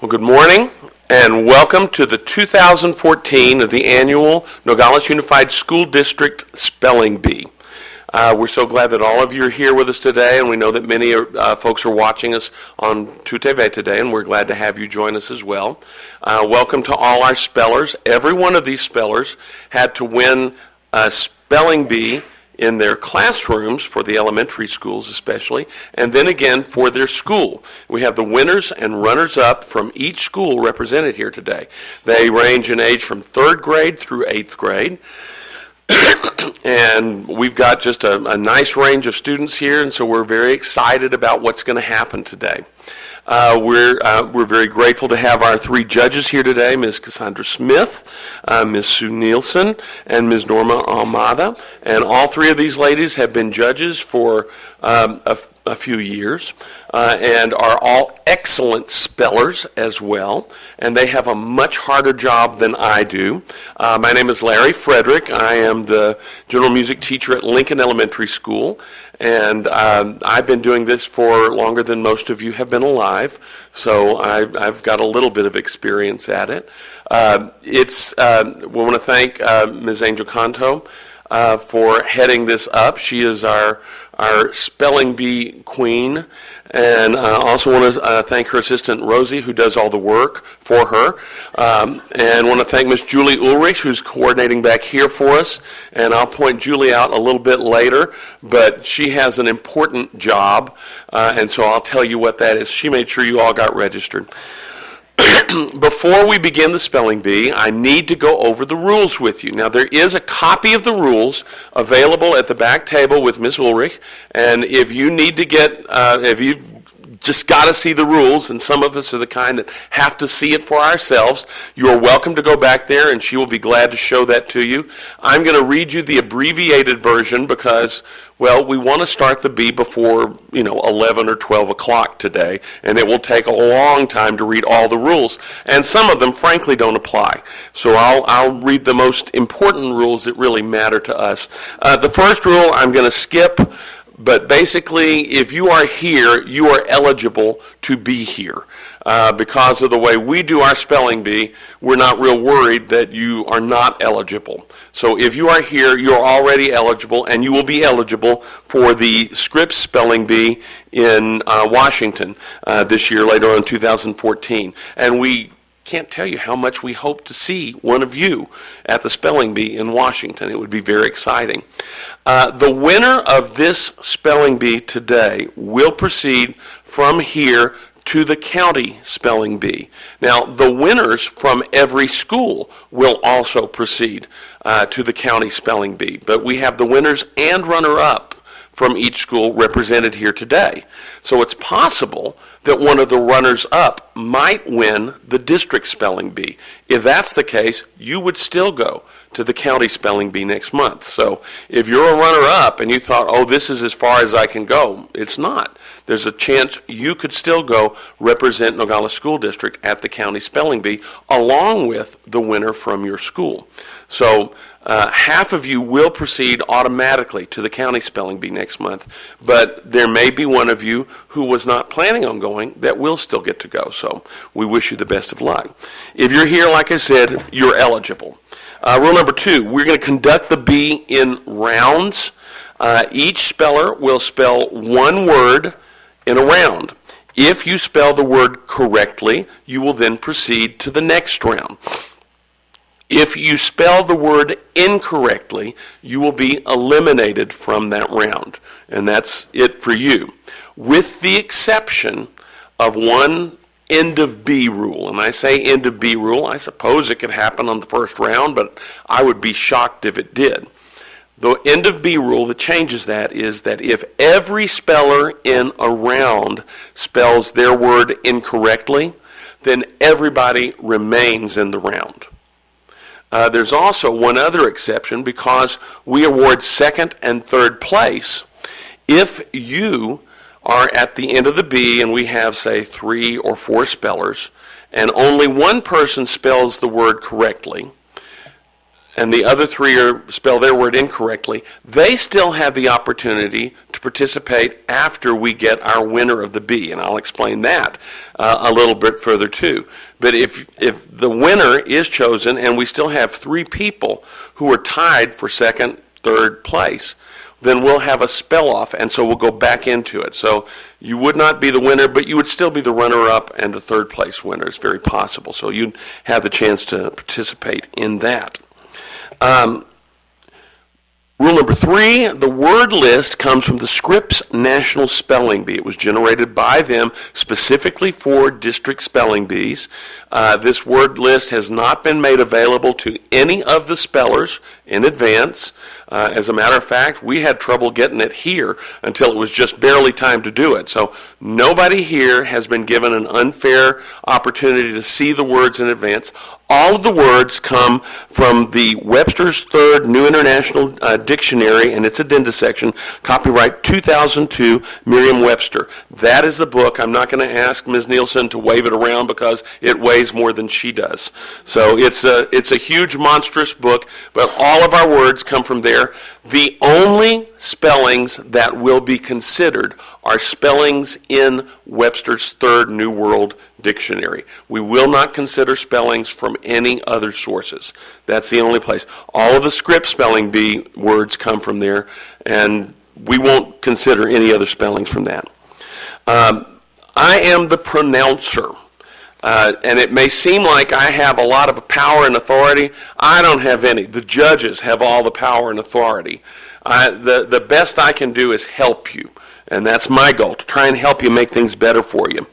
Well, good morning and welcome to the 2014 of the annual Nogales Unified School District Spelling Bee. We're so glad that all of you are here with us today, and we know that many folks are watching us on TV today, and we're glad to have you join us as well. Welcome to all our spellers. Every one of these spellers had to win a spelling bee in their classrooms, for the elementary schools especially, and then again for their school. We have the winners and runners-up from each school represented here today. They range in age from 3rd grade through 8th grade. And we've got just a nice range of students here, and so we're very excited about what's going to happen today. We're very grateful to have our 3 judges here today, Ms. Cassandra Smith, Ms. Sue Nielsen, and Ms. Norma Almada. And all 3 of these ladies have been judges for a few years and are all excellent spellers as well. And they have a much harder job than I do. My name is Larry Frederick. I am the general music teacher at Lincoln Elementary School. And I've been doing this for longer than most of you have been alive, so I've got a little bit of experience at it. We want to thank Ms. Angel Canto for heading this up. She is our spelling bee queen, and I also want to thank her assistant Rosie, who does all the work for her, and want to thank Miss Julie Ulrich, who's coordinating back here for us, and I'll point Julie out a little bit later, but she has an important job, and so I'll tell you what that is. She made sure you all got registered. Before we begin the spelling bee, I need to go over the rules with you. Now, there is a copy of the rules available at the back table with Ms. Ulrich, and if you need to if you just got to see the rules, and some of us are the kind that have to see it for ourselves, you are welcome to go back there, and she will be glad to show that to you. I'm going to read you the abbreviated version because, well, we want to start the bee before, 11 or 12 o'clock today, and it will take a long time to read all the rules, and some of them, frankly, don't apply. So I'll read the most important rules that really matter to us. The first rule I'm going to skip. But basically, if you are here, you are eligible to be here. Because of the way we do our spelling bee, we're not real worried that you are not eligible. So if you are here, you're already eligible, and you will be eligible for the Scripps Spelling Bee in Washington this year, later on in 2014. And we can't tell you how much we hope to see one of you at the Spelling Bee in Washington. It would be very exciting. The winner of this Spelling Bee today will proceed from here to the county spelling bee. Now, the winners from every school will also proceed to the county spelling bee, but we have the winners and runner-up from each school represented here today. So it's possible that one of the runners-up might win the district spelling bee. If that's the case, you would still go to the county spelling bee next month. So if you're a runner-up and you thought, oh, this is as far as I can go, it's not. There's a chance you could still go represent Nogales School District at the county spelling bee along with the winner from your school. So half of you will proceed automatically to the county spelling bee next month, but there may be one of you who was not planning on going that will still get to go. So we wish you the best of luck. If you're here, like I said, you're eligible. Rule number 2, we're going to conduct the bee in rounds. Each speller will spell one word in a round. If you spell the word correctly, you will then proceed to the next round. If you spell the word incorrectly, you will be eliminated from that round. And that's it for you. With the exception of one end of B rule. And I say end of B rule, I suppose it could happen on the first round, but I would be shocked if it did. The end of B rule that changes that is that if every speller in a round spells their word incorrectly, then everybody remains in the round. There's also one other exception because we award second and third place. If you are at the end of the bee and we have, say, 3 or 4 spellers, and only one person spells the word correctly, and the other 3 are spell their word incorrectly, they still have the opportunity to participate after we get our winner of the bee, and I'll explain that a little bit further too. But if the winner is chosen and we still have 3 people who are tied for second, third place, then we'll have a spell-off, and so we'll go back into it. So you would not be the winner, but you would still be the runner-up and the third-place winner. It's very possible. So you'd have the chance to participate in that. Rule number 3, the word list comes from the Scripps National Spelling Bee. It was generated by them specifically for district spelling bees. This word list has not been made available to any of the spellers in advance. As a matter of fact, we had trouble getting it here until it was just barely time to do it. So nobody here has been given an unfair opportunity to see the words in advance. All of the words come from the Webster's Third New International Dictionary and its addenda section, copyright 2002, Merriam-Webster. That is the book. I'm not going to ask Ms. Nielsen to wave it around because it weighs more than she does. So it's a huge, monstrous book, but all of our words come from there. The only spellings that will be considered are spellings in Webster's Third New World Dictionary. We will not consider spellings from any other sources. That's the only place. All of the Scripps Spelling Bee words come from there, and we won't consider any other spellings from that. I am the pronouncer. And it may seem like I have a lot of power and authority. I don't have any. The judges have all the power and authority. The best I can do is help you. And that's my goal, to try and help you make things better for you.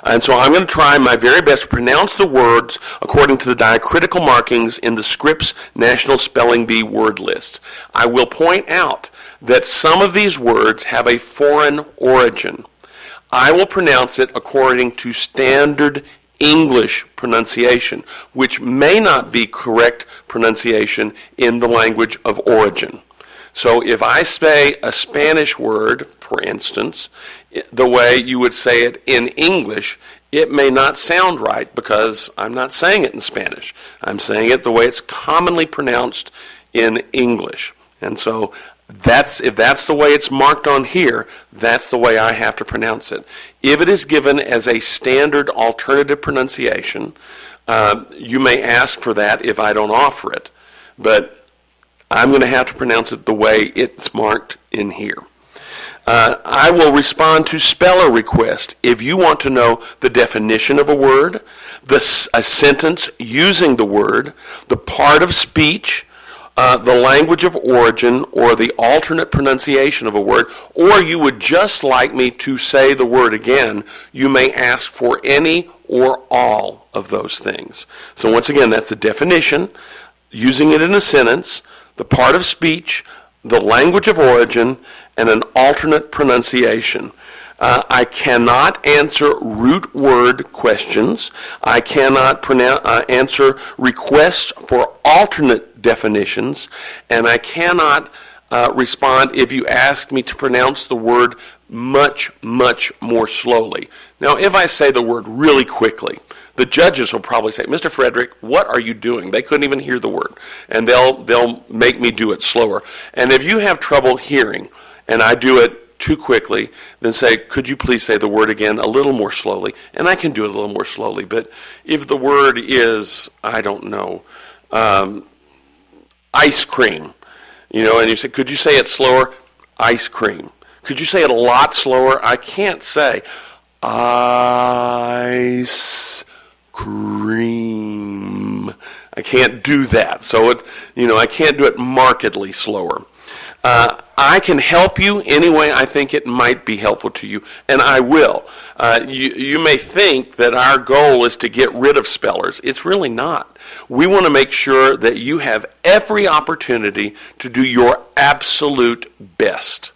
And so I'm going to try my very best to pronounce the words according to the diacritical markings in the Scripps National Spelling Bee word list. I will point out that some of these words have a foreign origin. I will pronounce it according to standard English pronunciation, which may not be correct pronunciation in the language of origin. So if I say a Spanish word, for instance, the way you would say it in English, it may not sound right because I'm not saying it in Spanish. I'm saying it the way it's commonly pronounced in English. And so if that's the way it's marked on here, that's the way I have to pronounce it. If it is given as a standard alternative pronunciation, you may ask for that if I don't offer it. But I'm going to have to pronounce it the way it's marked in here. I will respond to speller requests. If you want to know the definition of a word, a sentence using the word, the part of speech, the language of origin, or the alternate pronunciation of a word, or you would just like me to say the word again, you may ask for any or all of those things. So once again, that's the definition, using it in a sentence, the part of speech, the language of origin, and an alternate pronunciation. I cannot answer root word questions. I cannot answer requests for alternate definitions, and I cannot respond if you ask me to pronounce the word much, much more slowly. Now, if I say the word really quickly, the judges will probably say, Mr. Frederick, what are you doing? They couldn't even hear the word. And they'll make me do it slower. And if you have trouble hearing and I do it too quickly, then say, could you please say the word again a little more slowly? And I can do it a little more slowly. But if the word is, I don't know, ice cream, and you say, could you say it slower? Ice cream. Could you say it a lot slower? I can't say ice cream. I can't do that. So I can't do it markedly slower. I can help you any way I think it might be helpful to you, and I will. You may think that our goal is to get rid of spellers. It's really not. We want to make sure that you have every opportunity to do your absolute best.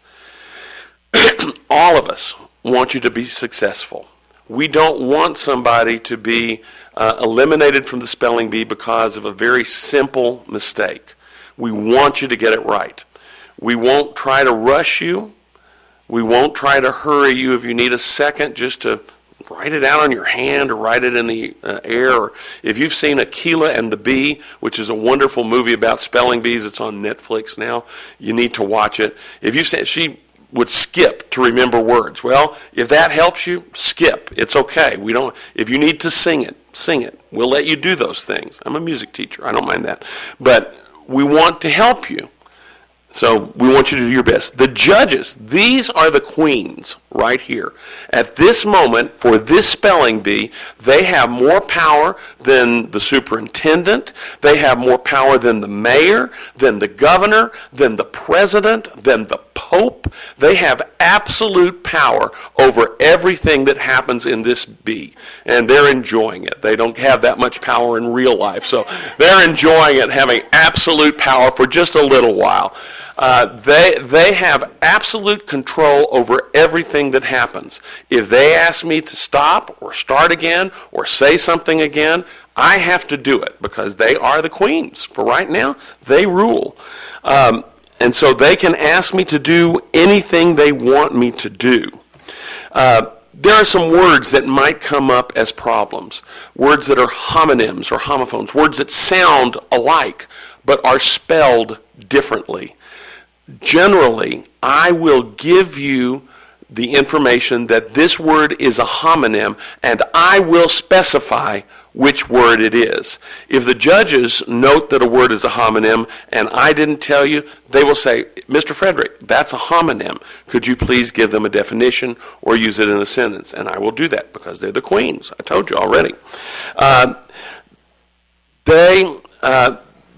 All of us want you to be successful. We don't want somebody to be eliminated from the spelling bee because of a very simple mistake. We want you to get it right. We won't try to rush you. We won't try to hurry you. If you need a second just to write it out on your hand or write it in the air. Or if you've seen Aquila and the Bee, which is a wonderful movie about spelling bees, it's on Netflix now. You need to watch it. If you say she would skip to remember words. Well, if that helps you, skip. It's okay. We don't. If you need to sing it, sing it. We'll let you do those things. I'm a music teacher. I don't mind that. But we want to help you. So we want you to do your best. The judges, these are the queens right here. At this moment, for this spelling bee, they have more power than the superintendent. They have more power than the mayor, than the governor, than the president, than the pope. They have absolute power over everything that happens in this bee. And they're enjoying it. They don't have that much power in real life. So they're enjoying it, having absolute power for just a little while. They have absolute control over everything that happens. If they ask me to stop or start again or say something again, I have to do it because they are the queens. For right now, they rule. And so they can ask me to do anything they want me to do. There are some words that might come up as problems. Words that are homonyms or homophones. Words that sound alike but are spelled differently. Generally, I will give you the information that this word is a homonym, and I will specify which word it is. If the judges note that a word is a homonym and I didn't tell you, they will say, Mr. Frederick, that's a homonym. Could you please give them a definition or use it in a sentence? And I will do that because they're the queens. I told you already.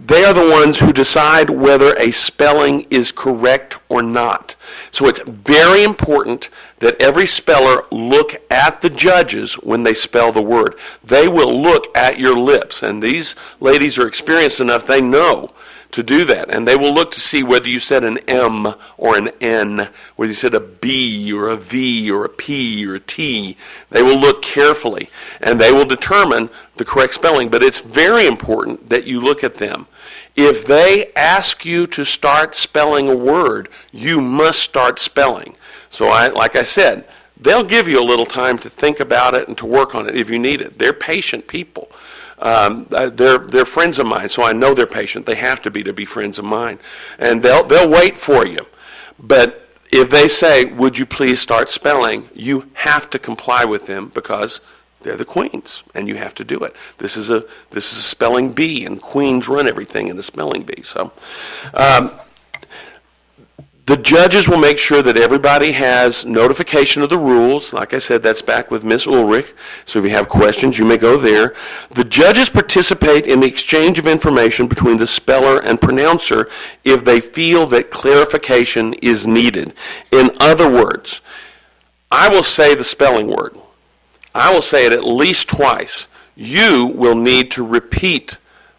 They are the ones who decide whether a spelling is correct or not. So it's very important that every speller look at the judges when they spell the word. They will look at your lips, and these ladies are experienced enough, they know to do that. And they will look to see whether you said an M or an N, whether you said a B or a V or a P or a T. They will look carefully, and they will determine the correct spelling. But it's very important that you look at them. If they ask you to start spelling a word, you must start spelling. So like I said, they'll give you a little time to think about it and to work on it if you need it. They're patient people. They're friends of mine, so I know they're patient. They have to be friends of mine. And they'll wait for you. But if they say, would you please start spelling, you have to comply with them because they're the queens, and you have to do it. This is a spelling bee, and queens run everything in a spelling bee. So the judges will make sure that everybody has notification of the rules. Like I said, that's back with Miss Ulrich. So if you have questions, you may go there. The judges participate in the exchange of information between the speller and pronouncer if they feel that clarification is needed. In other words, I will say the spelling word. I will say it at least twice. You will need to repeat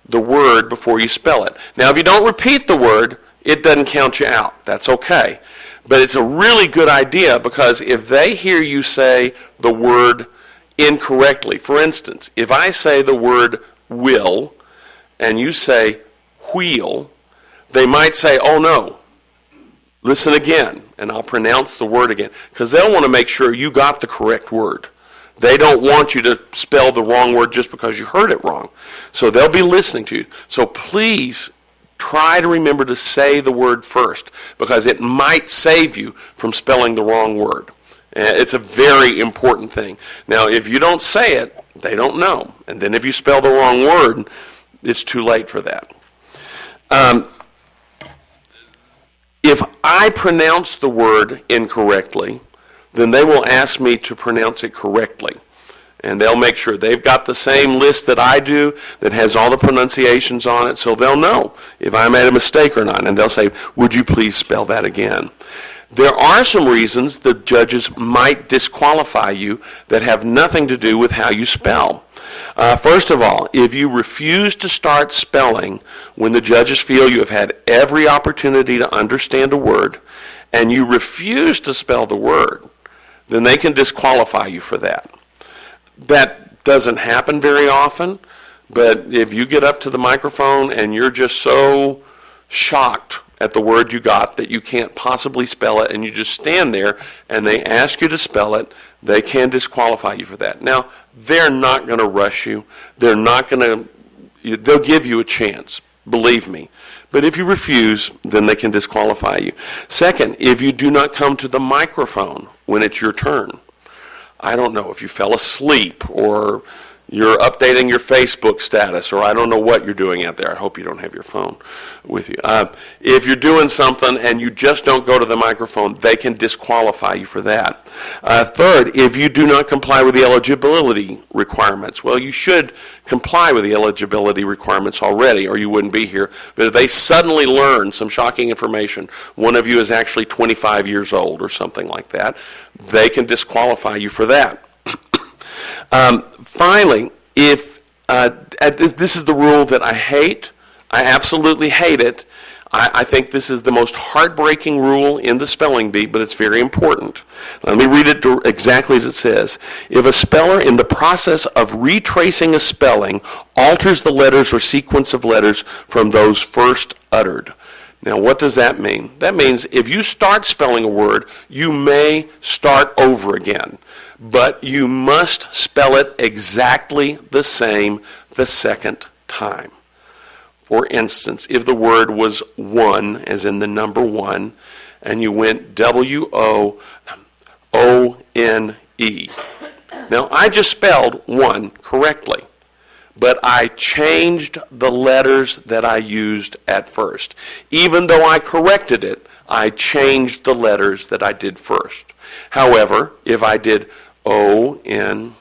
the word before you spell it. Now, if you don't repeat the word, it doesn't count you out. That's okay. But it's a really good idea because if they hear you say the word incorrectly, for instance, if I say the word will and you say wheel, they might say, oh no, listen again, and I'll pronounce the word again because they'll want to make sure you got the correct word. They don't want you to spell the wrong word just because you heard it wrong. So they'll be listening to you. So please try to remember to say the word first because it might save you from spelling the wrong word. It's a very important thing. Now, if you don't say it, they don't know. And then if you spell the wrong word, it's too late for that. If I pronounce the word incorrectly, then they will ask me to pronounce it correctly. And they'll make sure they've got the same list that I do that has all the pronunciations on it, so they'll know if I made a mistake or not. And they'll say, would you please spell that again? There are some reasons the judges might disqualify you that have nothing to do with how you spell. First of all, if you refuse to start spelling when the judges feel you have had every opportunity to understand a word, and you refuse to spell the word, then they can disqualify you for that. That doesn't happen very often, but if you get up to the microphone and you're just so shocked at the word you got that you can't possibly spell it, and you just stand there and they ask you to spell it, they can disqualify you for that. Now, they're not going to rush you. They'll give you a chance, believe me. But if you refuse, then they can disqualify you. Second, if you do not come to the microphone when it's your turn, I don't know if you fell asleep or you're updating your Facebook status, or I don't know what you're doing out there. I hope you don't have your phone with you. If you're doing something and you just don't go to the microphone, they can disqualify you for that. Third, if you do not comply with the eligibility requirements, well, you should comply with the eligibility requirements already, or you wouldn't be here. But if they suddenly learn some shocking information, one of you is actually 25 years old or something like that, they can disqualify you for that. Finally, if this is the rule that I hate, I absolutely hate it. I think this is the most heartbreaking rule in the spelling bee, but it's very important. Let me read it exactly as it says. If a speller in the process of retracing a spelling alters the letters or sequence of letters from those first uttered. Now, what does that mean? That means if you start spelling a word, you may start over again, but you must spell it exactly the same the second time. For instance, if the word was one, as in the number one, and you went W-O-O-N-E. Now, I just spelled one correctly, but I changed the letters that I used at first. Even though I corrected it, I changed the letters that I did first. However, if I did O-N-O-N-E,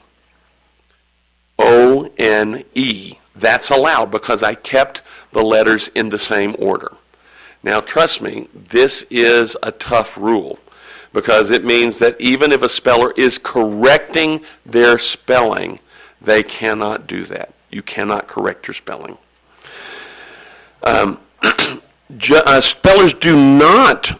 that's allowed because I kept the letters in the same order. Now, trust me, this is a tough rule because it means that even if a speller is correcting their spelling, they cannot do that. You cannot correct your spelling. Spellers do not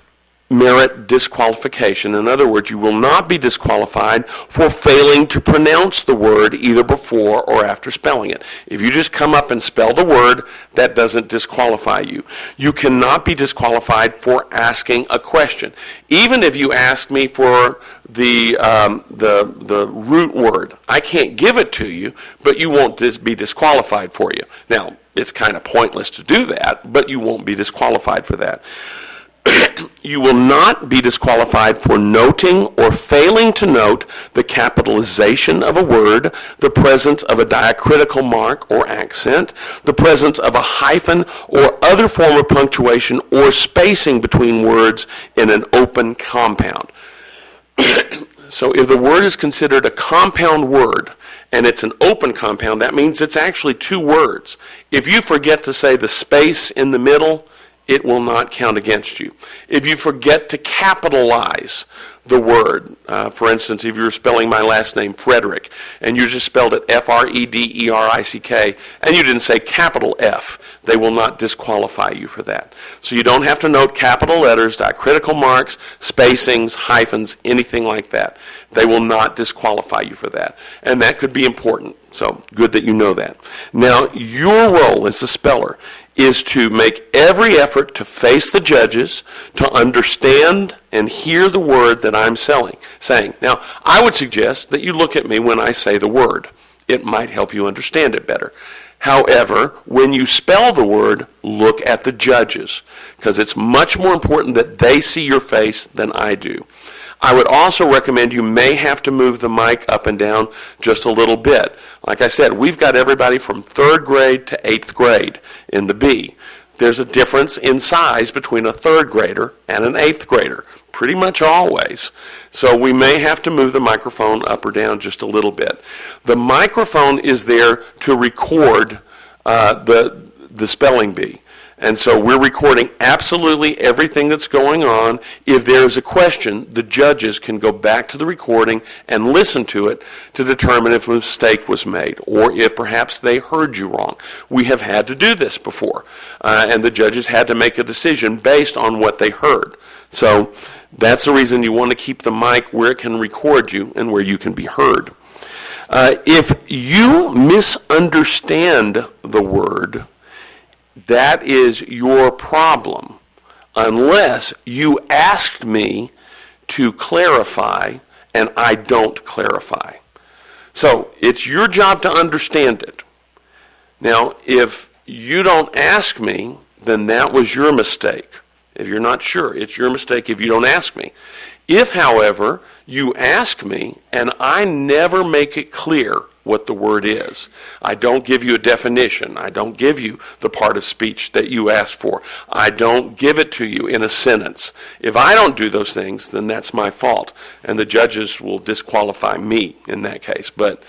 merit disqualification. In other words, you will not be disqualified for failing to pronounce the word either before or after spelling it. If you just come up and spell the word, that doesn't disqualify you. You cannot be disqualified for asking a question. Even if you ask me for the root word, I can't give it to you, but you won't be disqualified for you. Now, it's kind of pointless to do that, but you won't be disqualified for that. You will not be disqualified for noting or failing to note the capitalization of a word, the presence of a diacritical mark or accent, the presence of a hyphen or other form of punctuation or spacing between words in an open compound. So if the word is considered a compound word and it's an open compound, that means it's actually two words. If you forget to say the space in the middle, it will not count against you. If you forget to capitalize the word, for instance, if you were spelling my last name, Frederick, and you just spelled it F-R-E-D-E-R-I-C-K, and you didn't say capital F, they will not disqualify you for that. So you don't have to note capital letters, diacritical marks, spacings, hyphens, anything like that. They will not disqualify you for that. And that could be important. So good that you know that. Now, your role as the speller is to make every effort to face the judges, to understand and hear the word that I'm saying. Now, I would suggest that you look at me when I say the word. It might help you understand it better. However, when you spell the word, look at the judges, because it's much more important that they see your face than I do. I would also recommend you may have to move the mic up and down just a little bit. Like I said, we've got everybody from 3rd grade to 8th grade in the B. There's a difference in size between a 3rd grader and an 8th grader, pretty much always. So we may have to move the microphone up or down just a little bit. The microphone is there to record the spelling bee. And so we're recording absolutely everything that's going on. If there's a question, the judges can go back to the recording and listen to it to determine if a mistake was made or if perhaps they heard you wrong. We have had to do this before, and the judges had to make a decision based on what they heard. So that's the reason you want to keep the mic where it can record you and where you can be heard. If you misunderstand the word, that is your problem. unless you asked me to clarify and I don't clarify. So it's your job to understand it. Now, if you don't ask me, then that was your mistake. If you're not sure, it's your mistake if you don't ask me. If, however, you ask me and I never make it clear what the word is, I don't give you a definition, I don't give you the part of speech that you asked for, I don't give it to you in a sentence. If I don't do those things, then that's my fault, and the judges will disqualify me in that case. But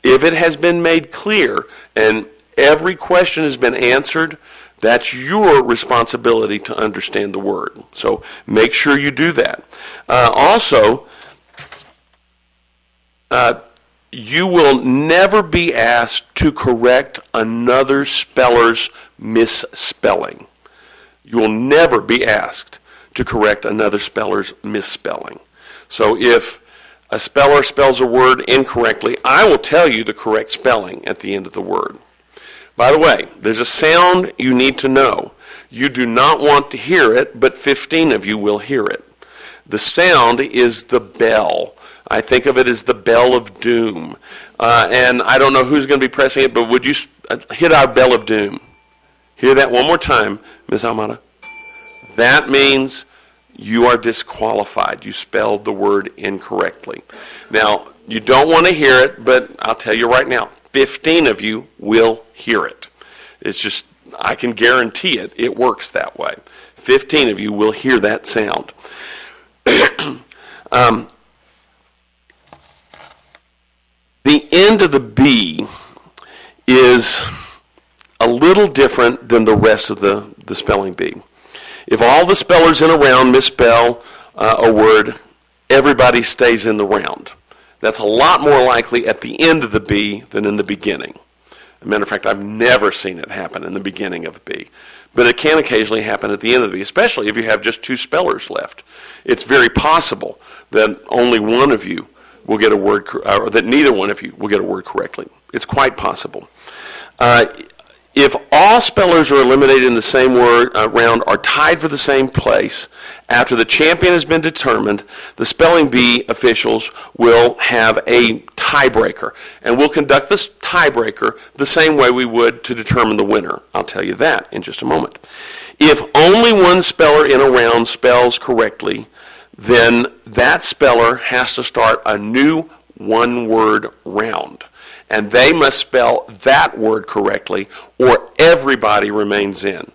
if it has been made clear and every question has been answered, that's your responsibility to understand the word. So make sure you do that. Also, you will never be asked to correct another speller's misspelling. You will never be asked to correct another speller's misspelling. So if a speller spells a word incorrectly, I will tell you the correct spelling at the end of the word. By the way, there's a sound you need to know. You do not want to hear it, but 15 of you will hear it. The sound is the bell. I think of it as the bell of doom. And I don't know who's going to be pressing it, but would you hit our bell of doom? Hear that one more time, Ms. Almada. That means you are disqualified. You spelled the word incorrectly. Now, you don't want to hear it, but I'll tell you right now, 15 of you will hear it. It's just, I can guarantee it, it works that way. 15 of you will hear that sound. The end of the B is a little different than the rest of the spelling bee. If all the spellers in a round misspell a word, everybody stays in the round. That's a lot more likely at the end of the B than in the beginning. As a matter of fact, I've never seen it happen in the beginning of a B. But it can occasionally happen at the end of the B, especially if you have just two spellers left. It's very possible that only one of you will get a word, or that neither one of you will get a word correctly. It's quite possible. If all spellers are eliminated in the same word round are tied for the same place, after the champion has been determined, the spelling bee officials will have a tiebreaker. And we'll conduct this tiebreaker the same way we would to determine the winner. I'll tell you that in just a moment. If only one speller in a round spells correctly, then that speller has to start a new one-word round. And they must spell that word correctly, or everybody remains in.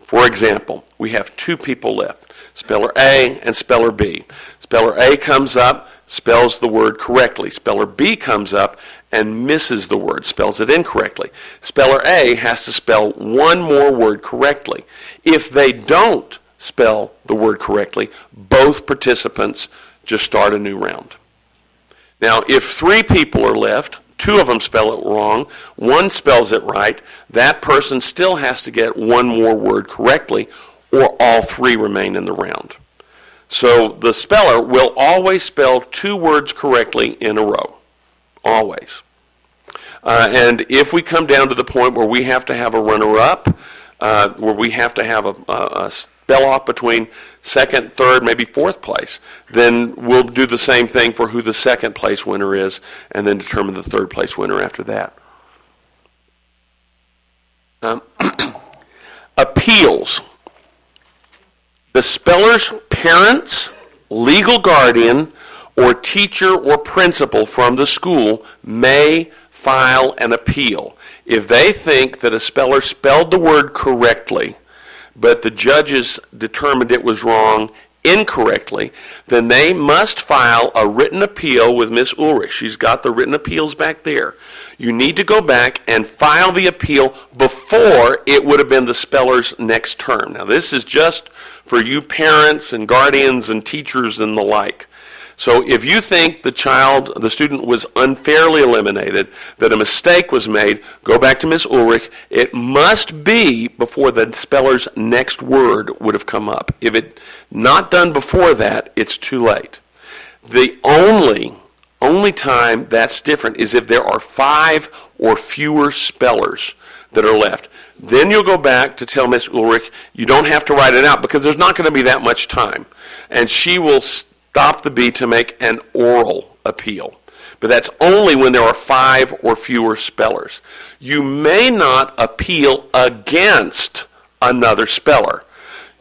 For example, we have two people left, speller A and speller B. Speller A comes up, spells the word correctly. Speller B comes up and misses the word, spells it incorrectly. Speller A has to spell one more word correctly. If they don't spell the word correctly, both participants just start a new round. Now, if three people are left, two of them spell it wrong, one spells it right, that person still has to get one more word correctly, or all three remain in the round. So the speller will always spell two words correctly in a row. Always. And if we come down to the point where we have to have a runner-up, where we have to have a spell-off between second, third, maybe fourth place, then we'll do the same thing for who the second place winner is, and then determine the third place winner after that. Appeals. The speller's parents, legal guardian, or teacher or principal from the school may file an appeal. If they think that a speller spelled the word correctly, but the judges determined it was wrong incorrectly, then they must file a written appeal with Ms. Ulrich. She's got the written appeals back there. You need to go back and file the appeal before it would have been the speller's next term. Now, this is just for you parents and guardians and teachers and the like. So if you think the student was unfairly eliminated, that a mistake was made, go back to Ms. Ulrich. It must be before the speller's next word would have come up. If it's not done before that, it's too late. The only only time that's different is if there are 5 or fewer spellers that are left. Then you'll go back to tell Miss Ulrich, you don't have to write it out because there's not going to be that much time. And she will stop the bee to make an oral appeal. But that's only when there are 5 or fewer spellers. You may not appeal against another speller.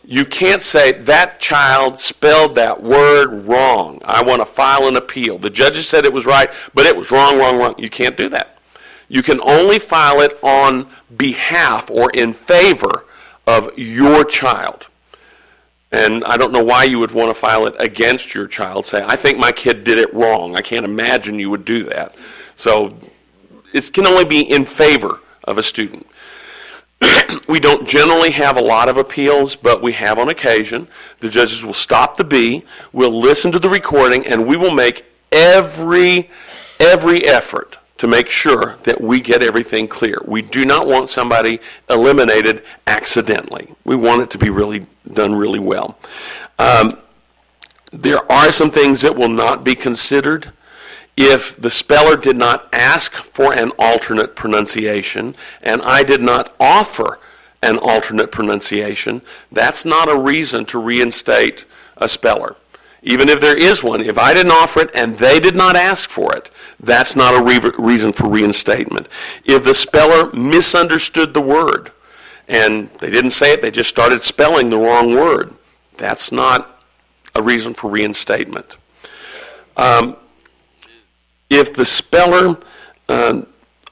You can't say, that child spelled that word wrong. I want to file an appeal. The judges said it was right, but it was wrong, wrong, wrong. You can't do that. You can only file it on behalf or in favor of your child. And I don't know why you would want to file it against your child. Say, I think my kid did it wrong. I can't imagine you would do that. So it can only be in favor of a student. We don't generally have a lot of appeals, but we have on occasion. The judges will stop the bee, we'll listen to the recording, and we will make every effort to make sure that we get everything clear. We do not want somebody eliminated accidentally. We want it to be done really well. There are some things that will not be considered. If the speller did not ask for an alternate pronunciation, and I did not offer an alternate pronunciation, that's not a reason to reinstate a speller. Even if there is one, if I didn't offer it and they did not ask for it, that's not a reason for reinstatement. If the speller misunderstood the word and they didn't say it, they just started spelling the wrong word, that's not a reason for reinstatement. If the speller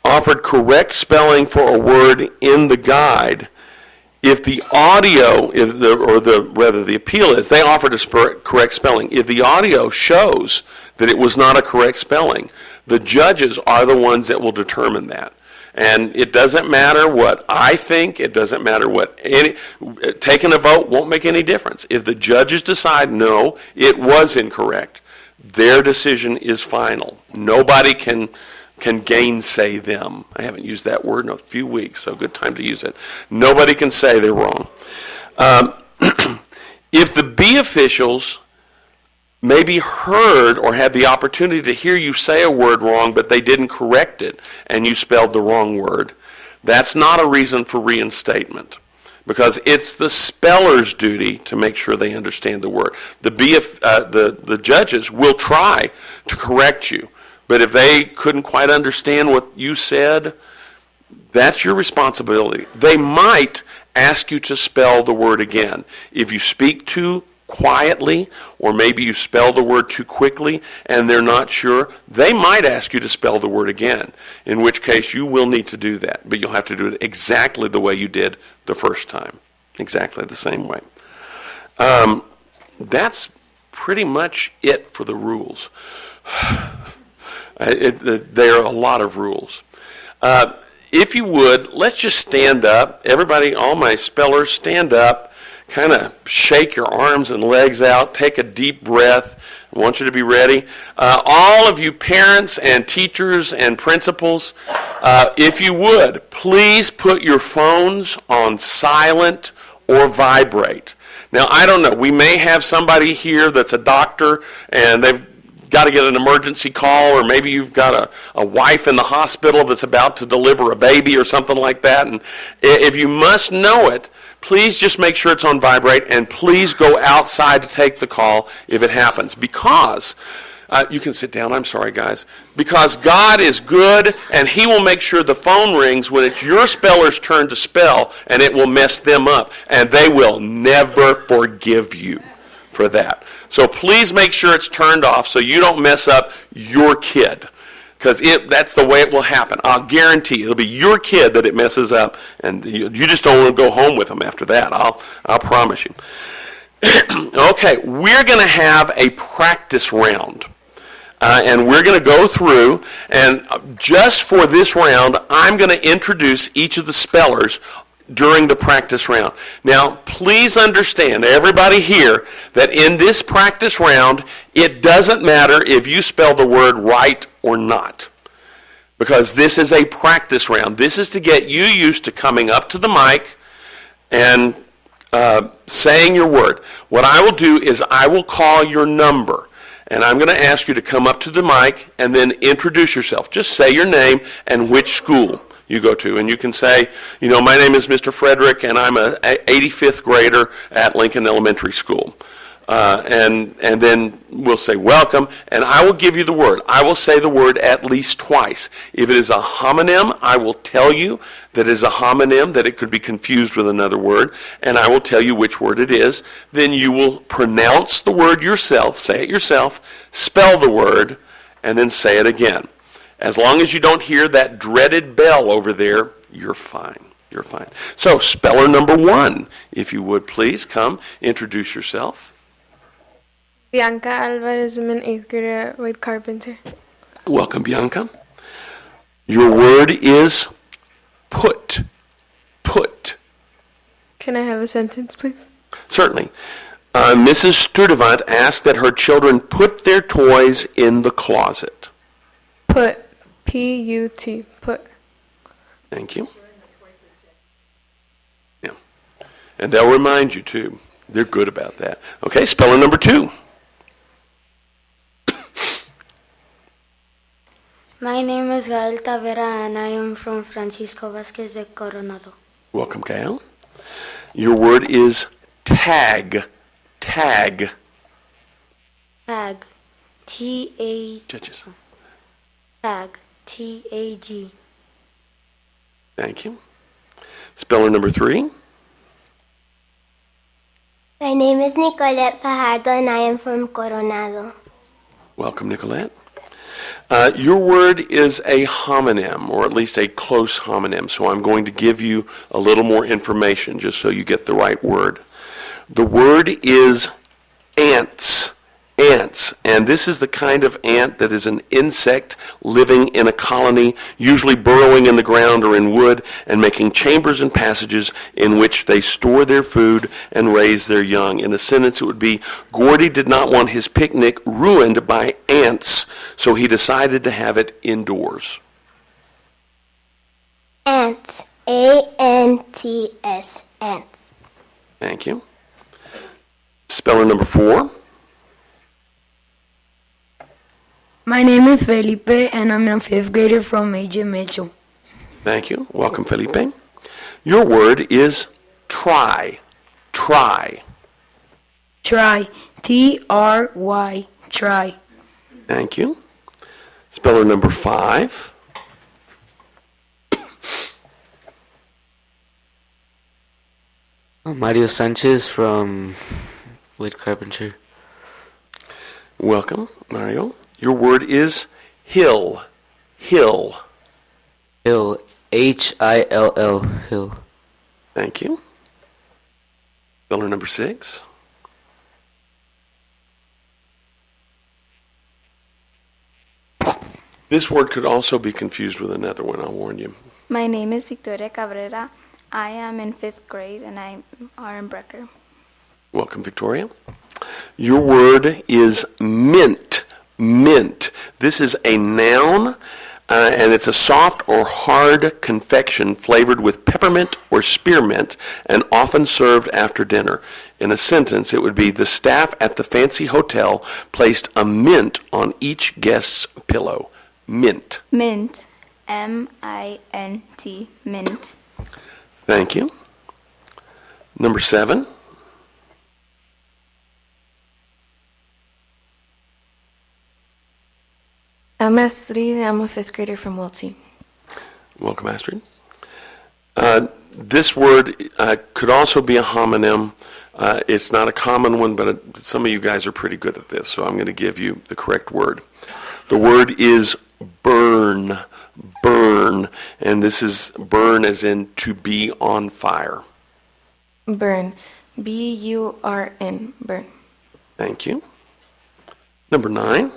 offered correct spelling for a word in the guide, if the audio, the appeal is, they offered a correct spelling. If the audio shows that it was not a correct spelling, the judges are the ones that will determine that. And it doesn't matter what I think, it doesn't matter what taking a vote won't make any difference. If the judges decide, no, it was incorrect, their decision is final. Nobody can gainsay them. I haven't used that word in a few weeks, so good time to use it. Nobody can say they're wrong. If the bee officials maybe heard or had the opportunity to hear you say a word wrong, but they didn't correct it, and you spelled the wrong word, that's not a reason for reinstatement, because it's the speller's duty to make sure they understand the word. The judges will try to correct you, but if they couldn't quite understand what you said, that's your responsibility. They might ask you to spell the word again. If you speak too quietly, or maybe you spell the word too quickly and they're not sure, they might ask you to spell the word again, in which case you will need to do that, but you'll have to do it exactly the way you did the first time, exactly the same way. That's pretty much it for the rules. There are a lot of rules. If you would, let's just stand up. Everybody, all my spellers, stand up. Kind of shake your arms and legs out. Take a deep breath. I want you to be ready. All of you parents and teachers and principals, if you would, please put your phones on silent or vibrate. Now, I don't know. We may have somebody here that's a doctor and they've got to get an emergency call, or maybe you've got a wife in the hospital that's about to deliver a baby or something like that. And if you must know it, please just make sure it's on vibrate, and please go outside to take the call if it happens. Because, you can sit down, I'm sorry guys, because God is good and He will make sure the phone rings when it's your speller's turn to spell, and it will mess them up, and they will never forgive you for that. So please make sure it's turned off so you don't mess up your kid, because that's the way it will happen. I'll guarantee it'll be your kid that it messes up, and you just don't want to go home with them after that. I'll promise you. Okay, we're going to have a practice round, and we're going to go through, and just for this round, I'm going to introduce each of the spellers during the practice round. Now, please understand, everybody here, that in this practice round, it doesn't matter if you spell the word right or not, because this is a practice round. This is to get you used to coming up to the mic and saying your word. What I will do is I will call your number, And I'm going to ask you to come up to the mic and then introduce yourself. Just say your name and which school you go to. And you can say, my name is Mr. Frederick, and I'm an 85th grader at Lincoln Elementary School. And then we'll say welcome, and I will give you the word. I will say the word at least twice. If it is a homonym, I will tell you that it is a homonym, that it could be confused with another word, and I will tell you which word it is. Then you will pronounce the word yourself, say it yourself, spell the word, and then say it again. As long as you don't hear that dreaded bell over there, you're fine. You're fine. So, speller number 1, if you would please come introduce yourself. Bianca Alvarez, I'm an 8th grader at Wade Carpenter. Welcome, Bianca. Your word is put. Put. Can I have a sentence, please? Certainly. Mrs. Sturdivant asked that her children put their toys in the closet. Put. P-U-T. Put. Thank you. Yeah. And they'll remind you, too. They're good about that. Okay, speller number 2. My name is Gael Tavera and I am from Francisco Vasquez de Coronado. Welcome, Gael. Your word is tag. Tag. Tag. T-A... Judges. Tag. T-A-G. Thank you. Speller number 3. My name is Nicolette Fajardo and I am from Coronado. Welcome, Nicolette. Your word is a homonym, or at least a close homonym, so I'm going to give you a little more information just so you get the right word. The word is ants. Ants, and this is the kind of ant that is an insect living in a colony, usually burrowing in the ground or in wood and making chambers and passages in which they store their food and raise their young. In a sentence, it would be, Gordy did not want his picnic ruined by ants, so he decided to have it indoors. Ants. A-N-T-S. Ants. Thank you. Speller number 4. My name is Felipe, and I'm a 5th grader from A.J. Mitchell. Thank you. Welcome, Felipe. Your word is try. Try. Try. T-R-Y. Try. Thank you. Speller number 5. Mario Sanchez from Wade Carpenter. Welcome, Mario. Your word is hill. Hill. Hill. H-I-L-L. Hill. Thank you. Speller number 6. This word could also be confused with another one, I'll warn you. My name is Victoria Cabrera. I am in 5th grade and I'm R.M. Brecker. Welcome, Victoria. Your word is mint. Mint. This is a noun, and it's a soft or hard confection flavored with peppermint or spearmint and often served after dinner. In a sentence, it would be, the staff at the fancy hotel placed a mint on each guest's pillow. Mint. Mint. M-I-N-T. Mint. Thank you. Number 7. I'm Astrid. I'm a 5th grader from Wiltsey. Welcome, Astrid. This word could also be a homonym. It's not a common one, but some of you guys are pretty good at this, so I'm going to give you the correct word. The word is burn. Burn. And this is burn as in to be on fire. Burn. B-U-R-N. Burn. Thank you. Number 9.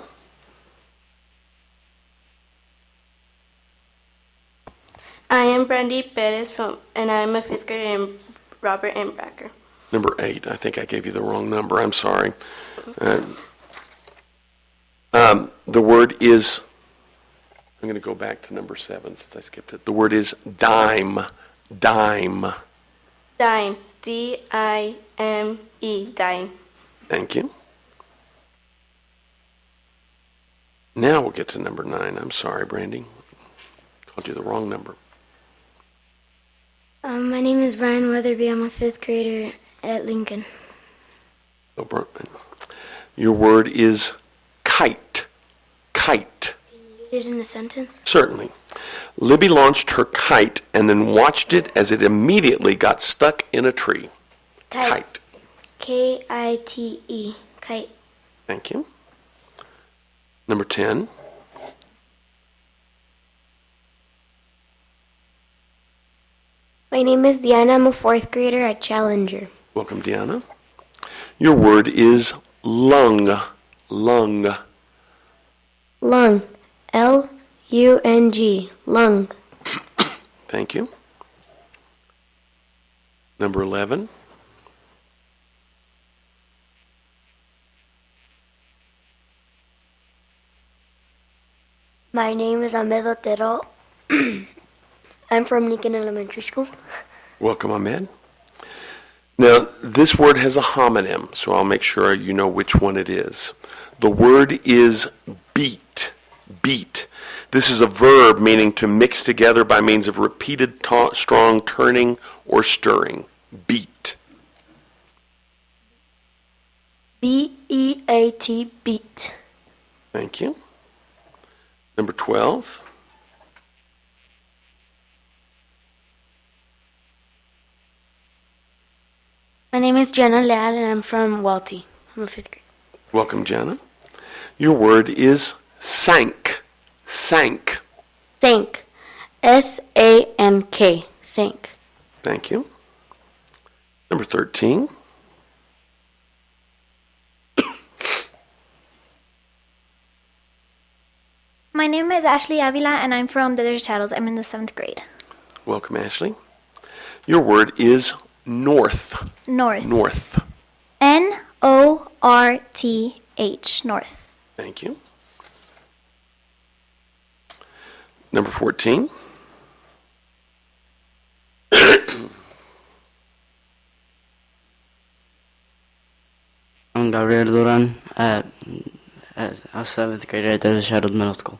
I am Brandy Perez and I'm a 5th grader in Robert M. Brecker. Number 8. I think I gave you the wrong number. I'm sorry. The word is, I'm going to go back to number 7 since I skipped it. The word is dime. Dime. Dime. D-I-M-E. Dime. Thank you. Now we'll get to number 9. I'm sorry, Brandy. Called you the wrong number. My name is Brian Weatherby. I'm a 5th grader at Lincoln. So, your word is kite. Kite. Can you use it in a sentence? Certainly. Libby launched her kite and then watched it as it immediately got stuck in a tree. Kite. K-I-T-E. Kite. Thank you. Number 10. My name is Diana. I'm a 4th grader at Challenger. Welcome, Deanna. Your word is lung. Lung. Lung. L-U-N-G. Lung. Thank you. Number 11. My name is Ahmed Otero. I'm from Lincoln Elementary School. Welcome, Ahmed. Now, this word has a homonym, so I'll make sure you know which one it is. The word is beat. Beat. This is a verb meaning to mix together by means of repeated strong turning or stirring. Beat. B-E-A-T. Beat. Thank you. Number 12. My name is Jenna Leal, and I'm from Walty. I'm a 5th grader. Welcome, Jenna. Your word is sank. Sank. Sank. S-A-N-K. Sank. Thank you. Number 13. My name is Ashley Avila, and I'm from the Desert Shadows. I'm in the 7th grade. Welcome, Ashley. Your word is north. North. North. N-O-R-T-H. North. Thank you. Number 14. I'm Gabriel Duran at a 7th grader at the Shadows Middle School.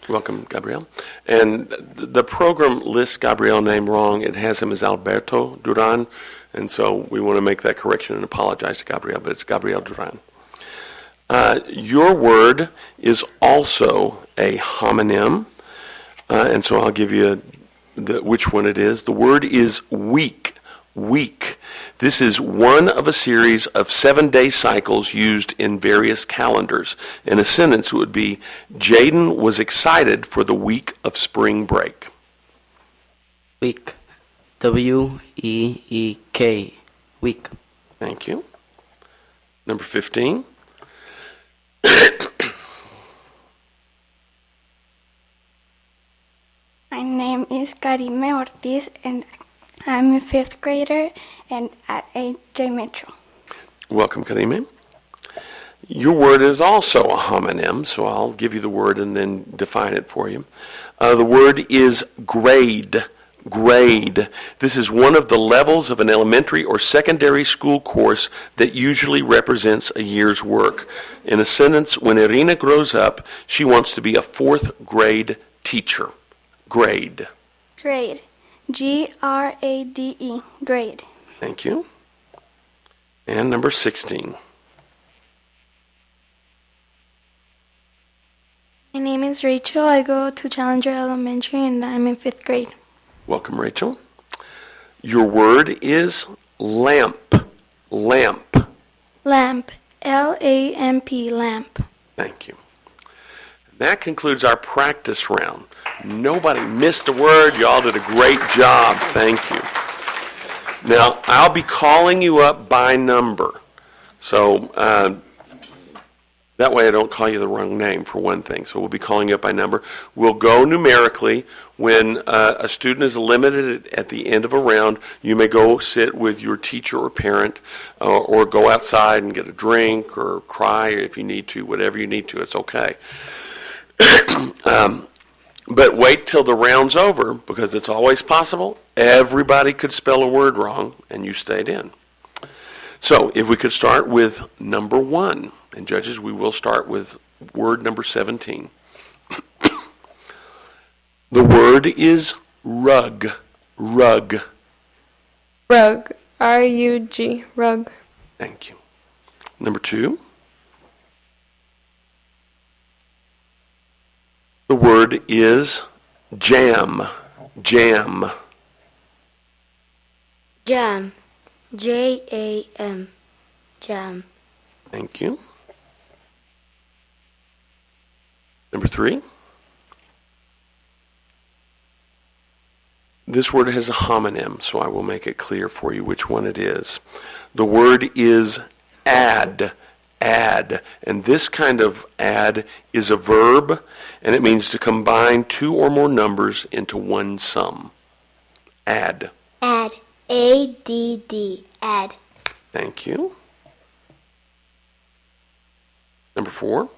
Welcome, Gabriel. And the program lists Gabriel's name wrong. It has him as Alberto Duran, and so we want to make that correction and apologize to Gabriel, but it's Gabriel Duran. Your word is also a homonym, and so I'll give you which one it is. The word is week. Week. This is one of a series of 7-day cycles used in various calendars. In a sentence, it would be, Jaden was excited for the week of spring break. Week. W-E-E-K. Week. Thank you. Number 15. My name is Karime Ortiz, and I'm a 5th grader and at AJ Metro. Welcome, Karime. Your word is also a homonym, so I'll give you the word and then define it for you. The word is grade. Grade. This is one of the levels of an elementary or secondary school course that usually represents a year's work. In a sentence, when Irina grows up, she wants to be a 4th grade teacher. Grade. Grade. G-R-A-D-E. Grade. Thank you. And number 16. My name is Rachel. I go to Challenger Elementary and I'm in 5th grade. Welcome, Rachel. Your word is lamp. Lamp. Lamp. L-A-M-P. Lamp. Thank you. That concludes our practice round. Nobody missed a word. Y'all did a great job. Thank you. Now, I'll be calling you up by number. So that way I don't call you the wrong name, for one thing. So we'll be calling you up by number. We'll go numerically. When a student is eliminated at the end of a round, you may go sit with your teacher or parent or go outside and get a drink or cry if you need to, whatever you need to. It's okay. But wait till the round's over, because it's always possible everybody could spell a word wrong and you stayed in. So if we could start with number 1. And judges, we will start with word number 17. The word is rug. Rug. Rug. R-U-G. Rug. Thank you. Number 2. The word is jam. Jam. Jam. J-A-M. Jam. Thank you. Number 3. This word has a homonym, so I will make it clear for you which one it is. The word is add. Add. And this kind of add is a verb, and it means to combine 2 or more numbers into one sum. Add. Add. A-D-D. Add. Thank you. Number 4.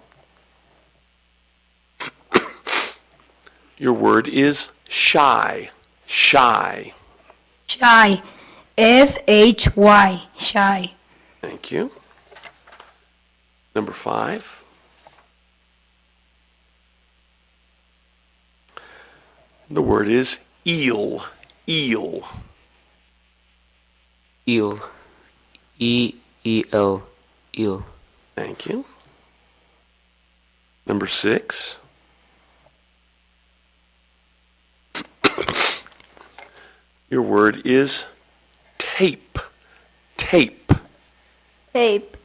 Your word is shy. Shy. Shy. S-H-Y. Shy. Thank you. Number 5. The word is eel. Eel. Eel. E-E-L. Eel. Thank you. Number 6. Your word is tape. Tape. Tape.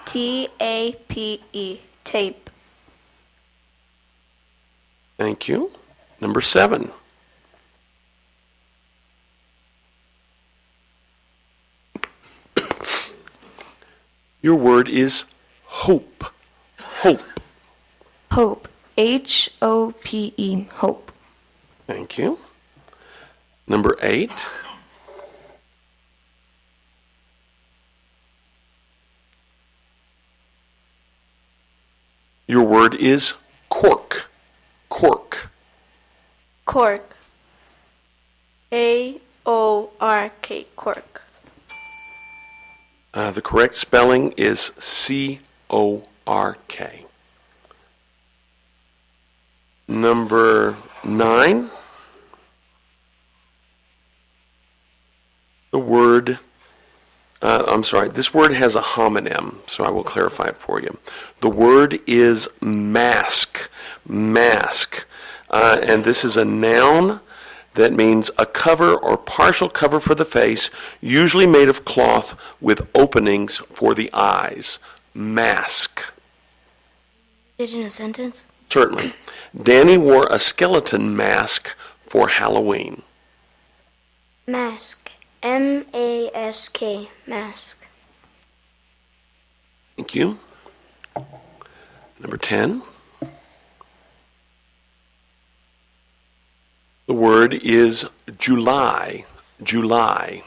T-A-P-E. Tape. Thank you. Number 7. Your word is hope. Hope. Hope. H-O-P-E. Hope. Thank you. Number 8. Your word is cork. Cork. Cork. A-O-R-K. Cork. The correct spelling is C-O-R-K. Number 9. The word, this word has a homonym, so I will clarify it for you. The word is mask. Mask. And this is a noun that means a cover or partial cover for the face, usually made of cloth with openings for the eyes. Mask. Is it in a sentence? Certainly. Danny wore a skeleton mask for Halloween. Mask. M-A-S-K. Mask. Thank you. Number 10. The word is July. July.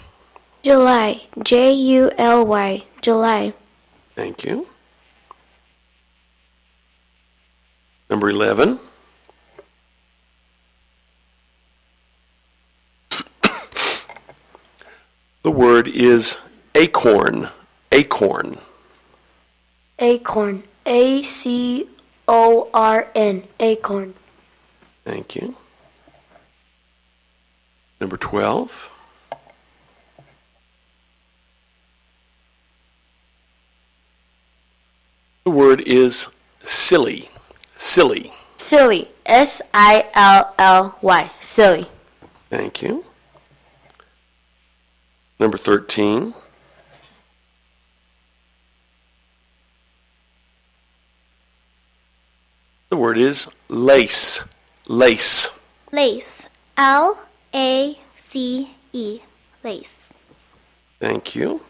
July. J-U-L-Y. July. Thank you. Number 11. The word is acorn. Acorn. Acorn. A-C-O-R-N. Acorn. Thank you. Number 12. The word is silly. Silly. Silly. S-I-L-L-Y. Silly. Thank you. Number 13. The word is lace. Lace. Lace. L-A-C-E. Lace. Thank you.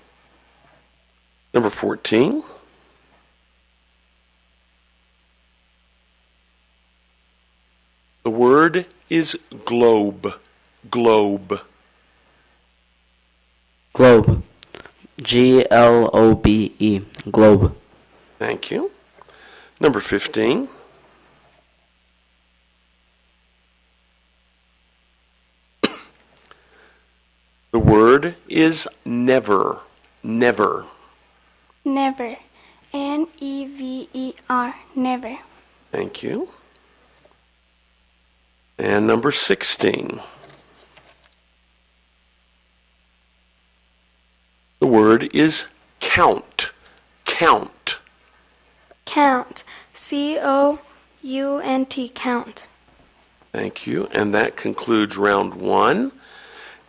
Number 14. The word is globe. Globe. Globe. G-L-O-B-E. Globe. Thank you. Number 15. The word is never. Never. Never. N-E-V-E-R. Never. Thank you. And number 16. The word is count. Count. Count. COUNT. Count. Thank you. And that concludes round 1.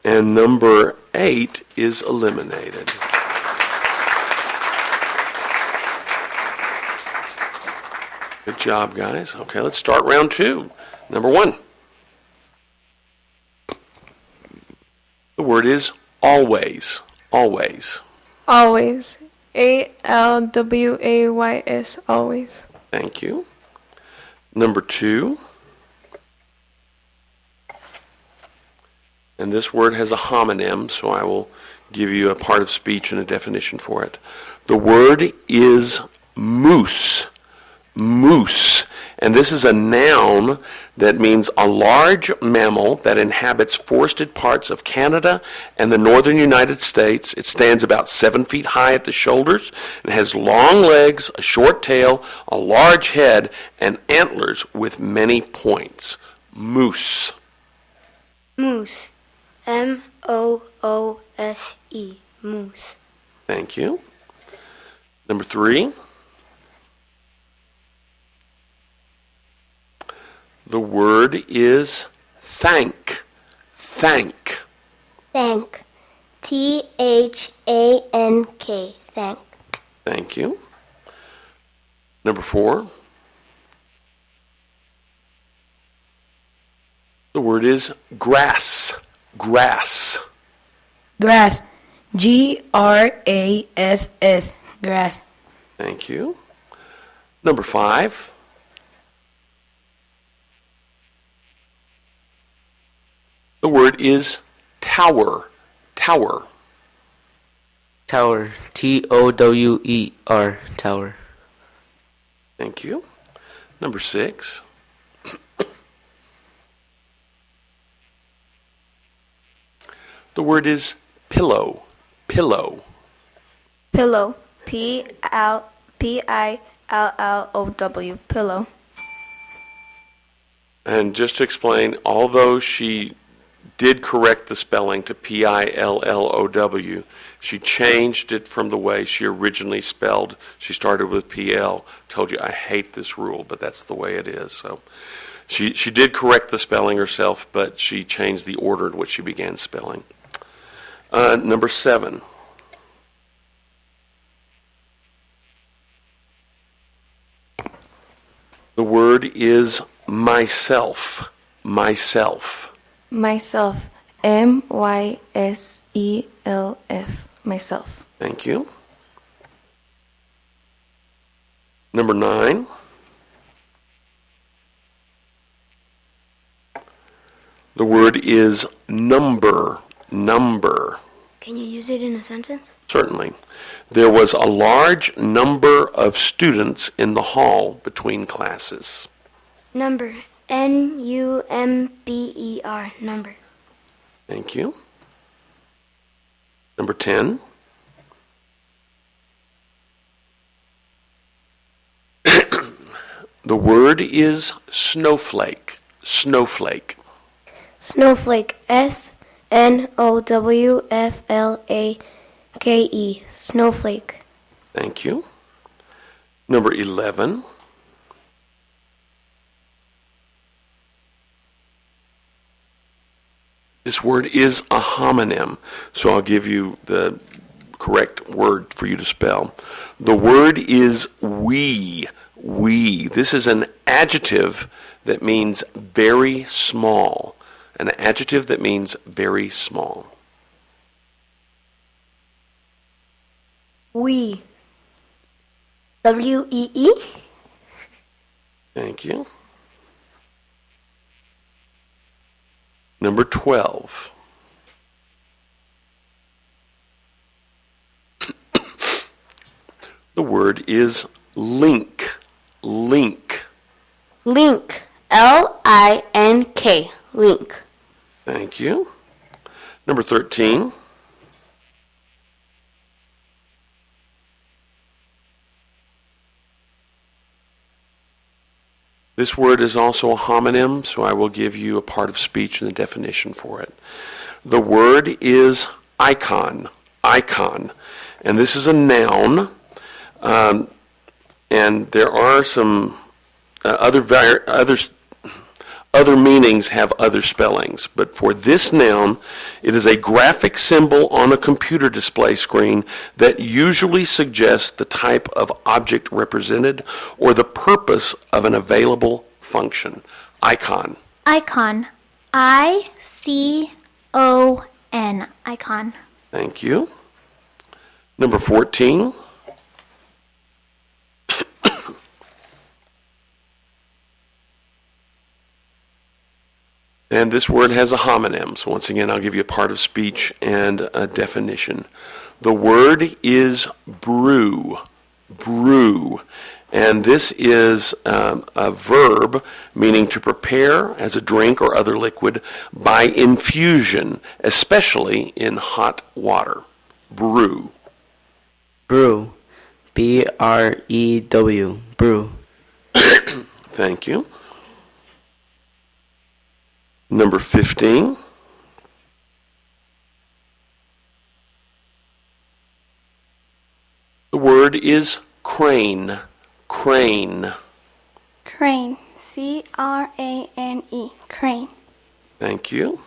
And number 8 is eliminated. Good job, guys. Okay, let's start round 2. Number 1. The word is always. Always. Always. ALWAYS. Always. Thank you. Number 2. And this word has a homonym, so I will give you a part of speech and a definition for it. The word is moose. Moose. And this is a noun that means a large mammal that inhabits forested parts of Canada and the northern United States. It stands about 7 feet high at the shoulders and has long legs, a short tail, a large head, and antlers with many points. Moose. Moose. MOOSE. Moose. Thank you. Number 3. The word is thank. Thank. Thank. THANK. Thank. Thank you. Number 4. The word is grass. Grass. Grass. GRASS. Grass. Thank you. Number 5. The word is tower. Tower. Tower. TOWER. Tower. Thank you. Number 6. The word is pillow. Pillow. Pillow. PILLOW. Pillow. And just to explain, although she did correct the spelling to PILLOW, she changed it from the way she originally spelled. She started with PL. Told you I hate this rule, but that's the way it is. So she did correct the spelling herself, but she changed the order in which she began spelling. Number 7. The word is myself. Myself. Myself. MYSELF. Myself. Thank you. Number 9. The word is number. Number. Can you use it in a sentence? Certainly. There was a large number of students in the hall between classes. Number. NUMBER. Number. Thank you. Number 10. The word is snowflake. Snowflake. Snowflake. SNOWFLAKE. Snowflake. Thank you. Number 11. This word is a homonym, so I'll give you the correct word for you to spell. The word is we. We. This is an adjective that means very small. An adjective that means very small. We. WEE. Thank you. Number 12. The word is link. Link. Link. LINK. Link. Thank you. Number 13. This word is also a homonym, so I will give you a part of speech and the definition for it. The word is icon, icon, and this is a noun, and there are some other meanings have other spellings, but for this noun, it is a graphic symbol on a computer display screen that usually suggests the type of object represented or the purpose of an available function. Icon. Icon. I-C-O-N. Icon. Thank you. Number 14. And this word has a homonym. So once again, I'll give you a part of speech and a definition. The word is brew. Brew. And this is a verb meaning to prepare as a drink or other liquid by infusion, especially in hot water. Brew. Brew. B-R-E-W. Brew. Thank you. Number 15. The word is crane. Crane. Crane. C-R-A-N-E. Crane. Thank you.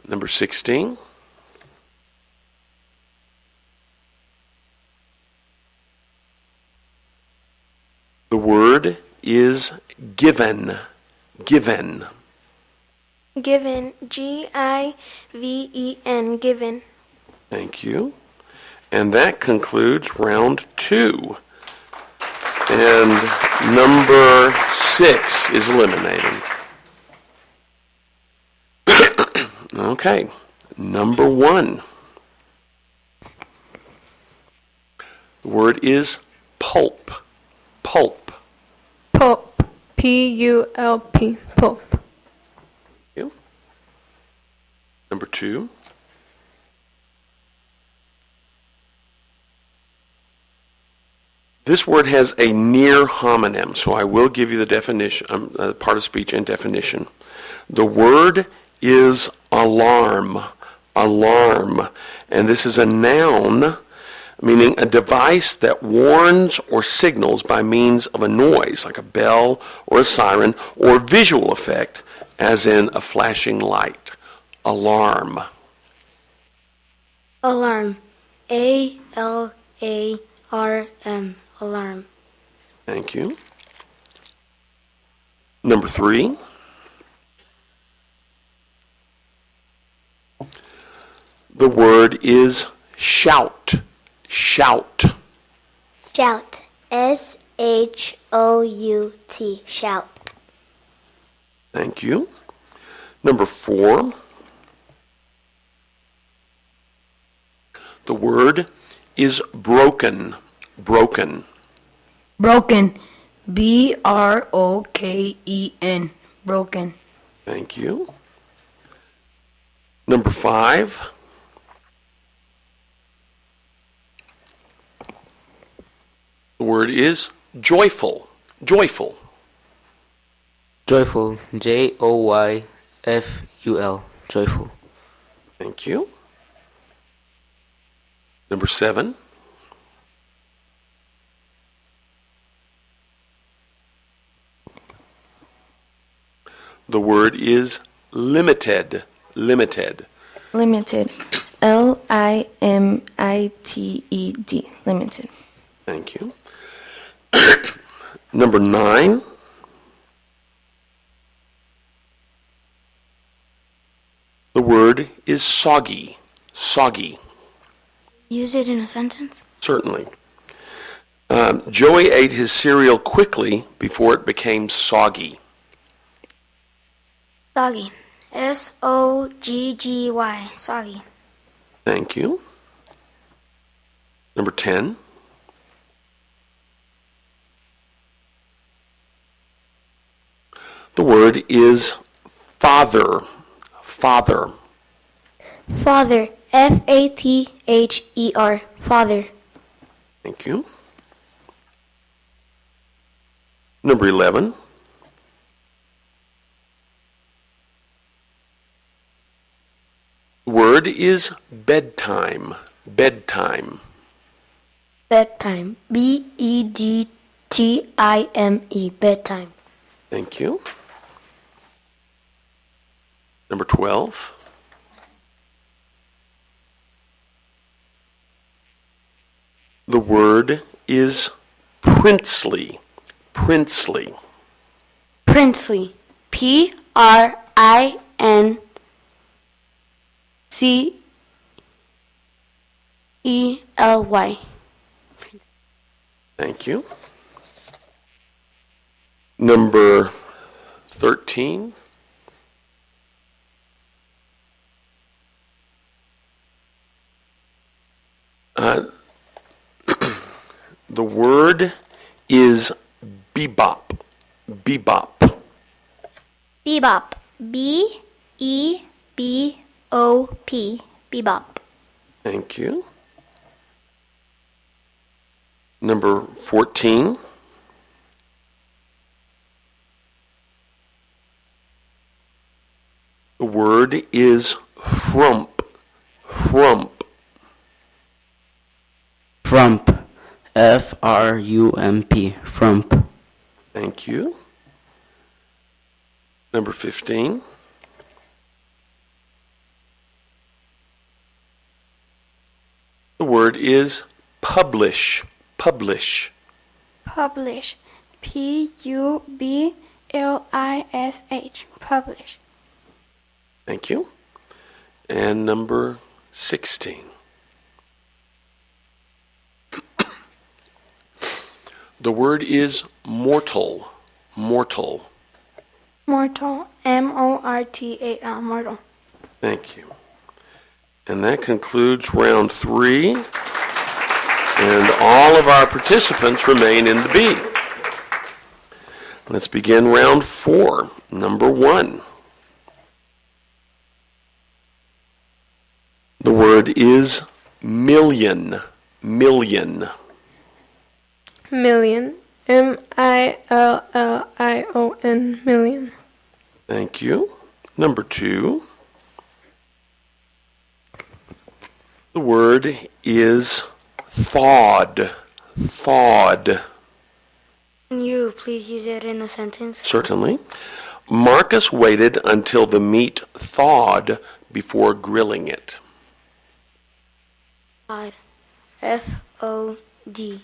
Number 16. The word is given. Given. Given. G-I-V-E-N. Given. Thank you. And that concludes round 2. And number 6 is eliminated. Okay. Number 1. The word is pulp. Pulp. Pulp. P-U-L-P. Pulp. Thank you. Number 2. This word has a near homonym, so I will give you the definition, part of speech and definition. The word is alarm. Alarm. And this is a noun meaning a device that warns or signals by means of a noise, like a bell or a siren, or visual effect, as in a flashing light. Alarm. Alarm. A-L-A-R-M. Alarm. Thank you. Number 3. The word is shout. Shout. Shout. S-H-O-U-T. Shout. Thank you. Number 4. The word is broken. Broken. Broken. B-R-O-K-E-N. Broken. Thank you. Number 5. The word is joyful. Joyful. Joyful. J-O-Y-F-U-L. Joyful. Thank you. Number 7. The word is limited. Limited. Limited. L-I-M-I-T-E-D. Limited. Thank you. Number 9. The word is soggy. Soggy. Use it in a sentence? Certainly. Joey ate his cereal quickly before it became soggy. Soggy. S-O-G-G-Y. Soggy. Thank you. Number 10. The word is father. Father. Father. F-A-T-H-E-R. Father. Thank you. Number 11. The word is bedtime. Bedtime. Bedtime. B-E-D-T-I-M-E. Bedtime. Thank you. Number 12. The word is princely. Princely. Princely. P-R-I-N-C-E-L-Y. Thank you. Number 13. The word is bebop. Bebop. Bebop. B-E-B-O-P. Bebop. Thank you. Number 14. The word is frump. Frump. Frump. F-R-U-M-P. Frump. Thank you. Number 15. The word is publish. Publish. Publish. P-U-B-L-I-S-H. Publish. Thank you. And number 16. The word is mortal. Mortal. Mortal. M-O-R-T-A-L. Mortal. Thank you. And that concludes round 3. And all of our participants remain in the B. Let's begin round 4. Number 1. The word is million. Million. Million. M-I-L-L-I-O-N. Million. Thank you. Number 2. The word is thawed. Thawed. Can you please use it in a sentence? Certainly. Marcus waited until the meat thawed before grilling it. Thawed. F-O-D.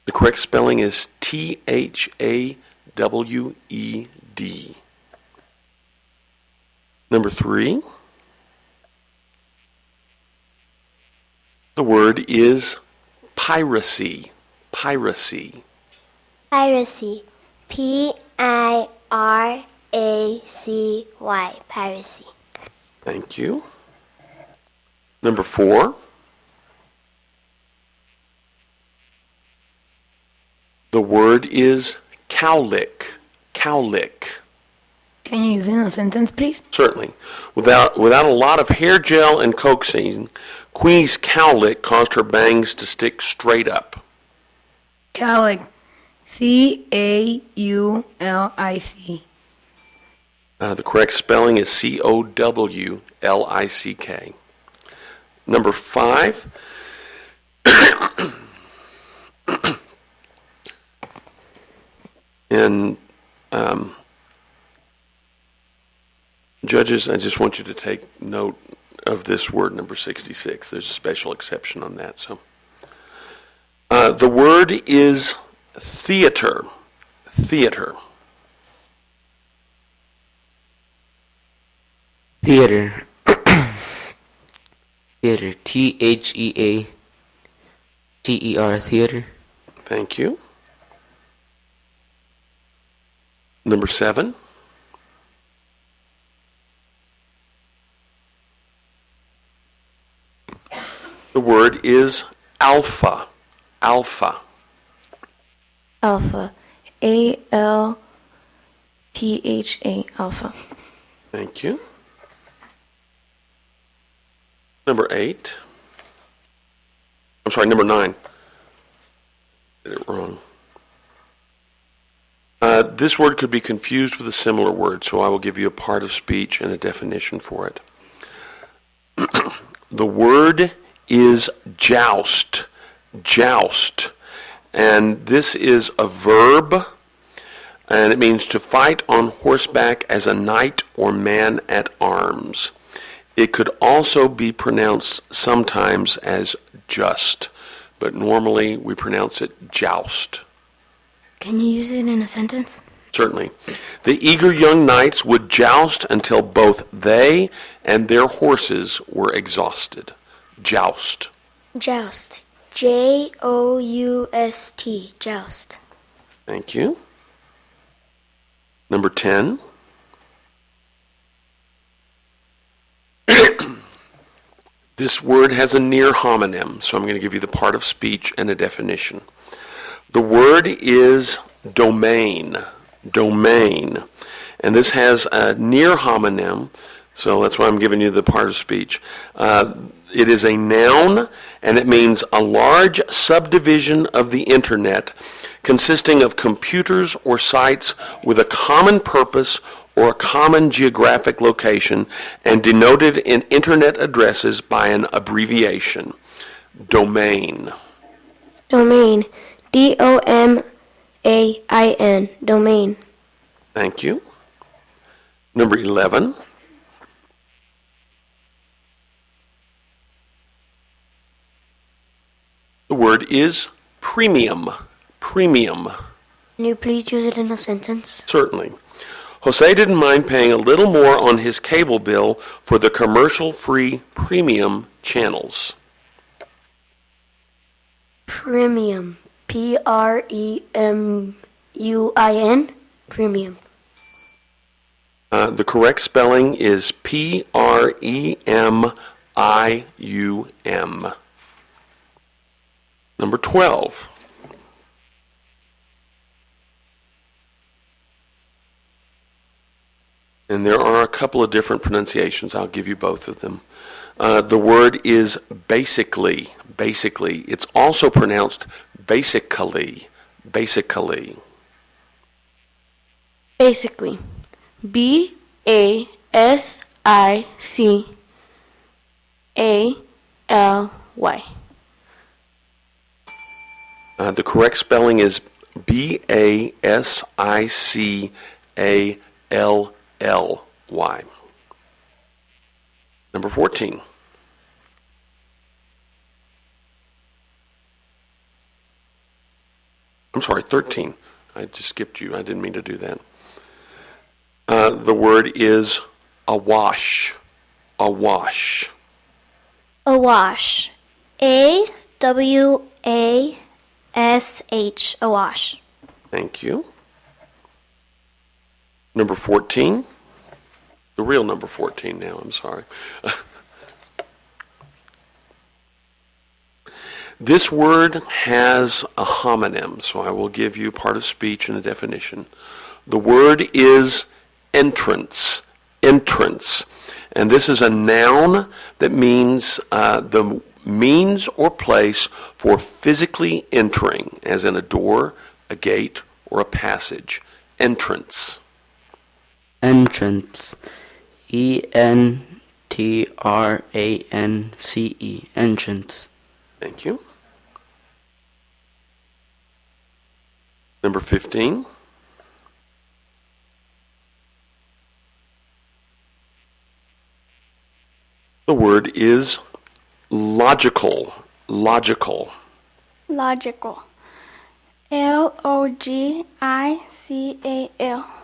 The correct spelling is T-H-A-W-E-D. Number 3. The word is piracy. Piracy. Piracy. P-I-R-A-C-Y. Piracy. Thank you. Number 4. The word is cowlick. Cowlick. Can you use it in a sentence, please? Certainly. Without a lot of hair gel and coaxing, Queenie's cowlick caused her bangs to stick straight up. Cowlick. C-A-U-L-I-C. The correct spelling is C-O-W-L-I-C-K. Number 5. And judges, I just want you to take note of this word, number 66. There's a special exception on that. So, the word is theater. Theater. Theater. Theater. T-H-E-A-T-E-R. Theater. Thank you. Number 7. The word is alpha. Alpha. Alpha. A-L-P-H-A. Alpha. Thank you. Number 8. I'm sorry, number 9. Did it wrong. This word could be confused with a similar word, so I will give you a part of speech and a definition for it. The word is joust. Joust. And this is a verb, and it means to fight on horseback as a knight or man at arms. It could also be pronounced sometimes as just, but normally we pronounce it joust. Can you use it in a sentence? Certainly. The eager young knights would joust until both they and their horses were exhausted. Joust. Joust. Joust. Joust. Thank you. Number 10. This word has a near homonym, so I'm going to give you the part of speech and a definition. The word is domain. Domain. And this has a near homonym, so that's why I'm giving you the part of speech. It is a noun, and it means a large subdivision of the internet consisting of computers or sites with a common purpose or a common geographic location and denoted in internet addresses by an abbreviation. Domain. Domain. D-O-M-A-I-N. Domain. Thank you. Number 11. The word is premium. Premium. Can you please use it in a sentence? Certainly. Jose didn't mind paying a little more on his cable bill for the commercial-free premium channels. Premium. P-R-E-M-U-I-N. Premium. The correct spelling is P-R-E-M-I-U-M. Number 12. And there are a couple of different pronunciations. I'll give you both of them. The word is basically. Basically. It's also pronounced basically. Basically. Basically. B-A-S-I-C-A-L-Y. The correct spelling is B-A-S-I-C-A-L-L-Y. Number 14. I'm sorry, 13. I just skipped you. I didn't mean to do that. The word is awash. Awash. Awash. A-W-A-S-H. Awash. Thank you. Number 14. The real number 14 now, I'm sorry. This word has a homonym, so I will give you part of speech and a definition. The word is entrance. Entrance. And this is a noun that means the means or place for physically entering, as in a door, a gate, or a passage. Entrance. Entrance. E-N-T-R-A-N-C-E. Entrance. Thank you. Number 15. The word is logical. Logical. Logical. L-O-G-I-C-A-L.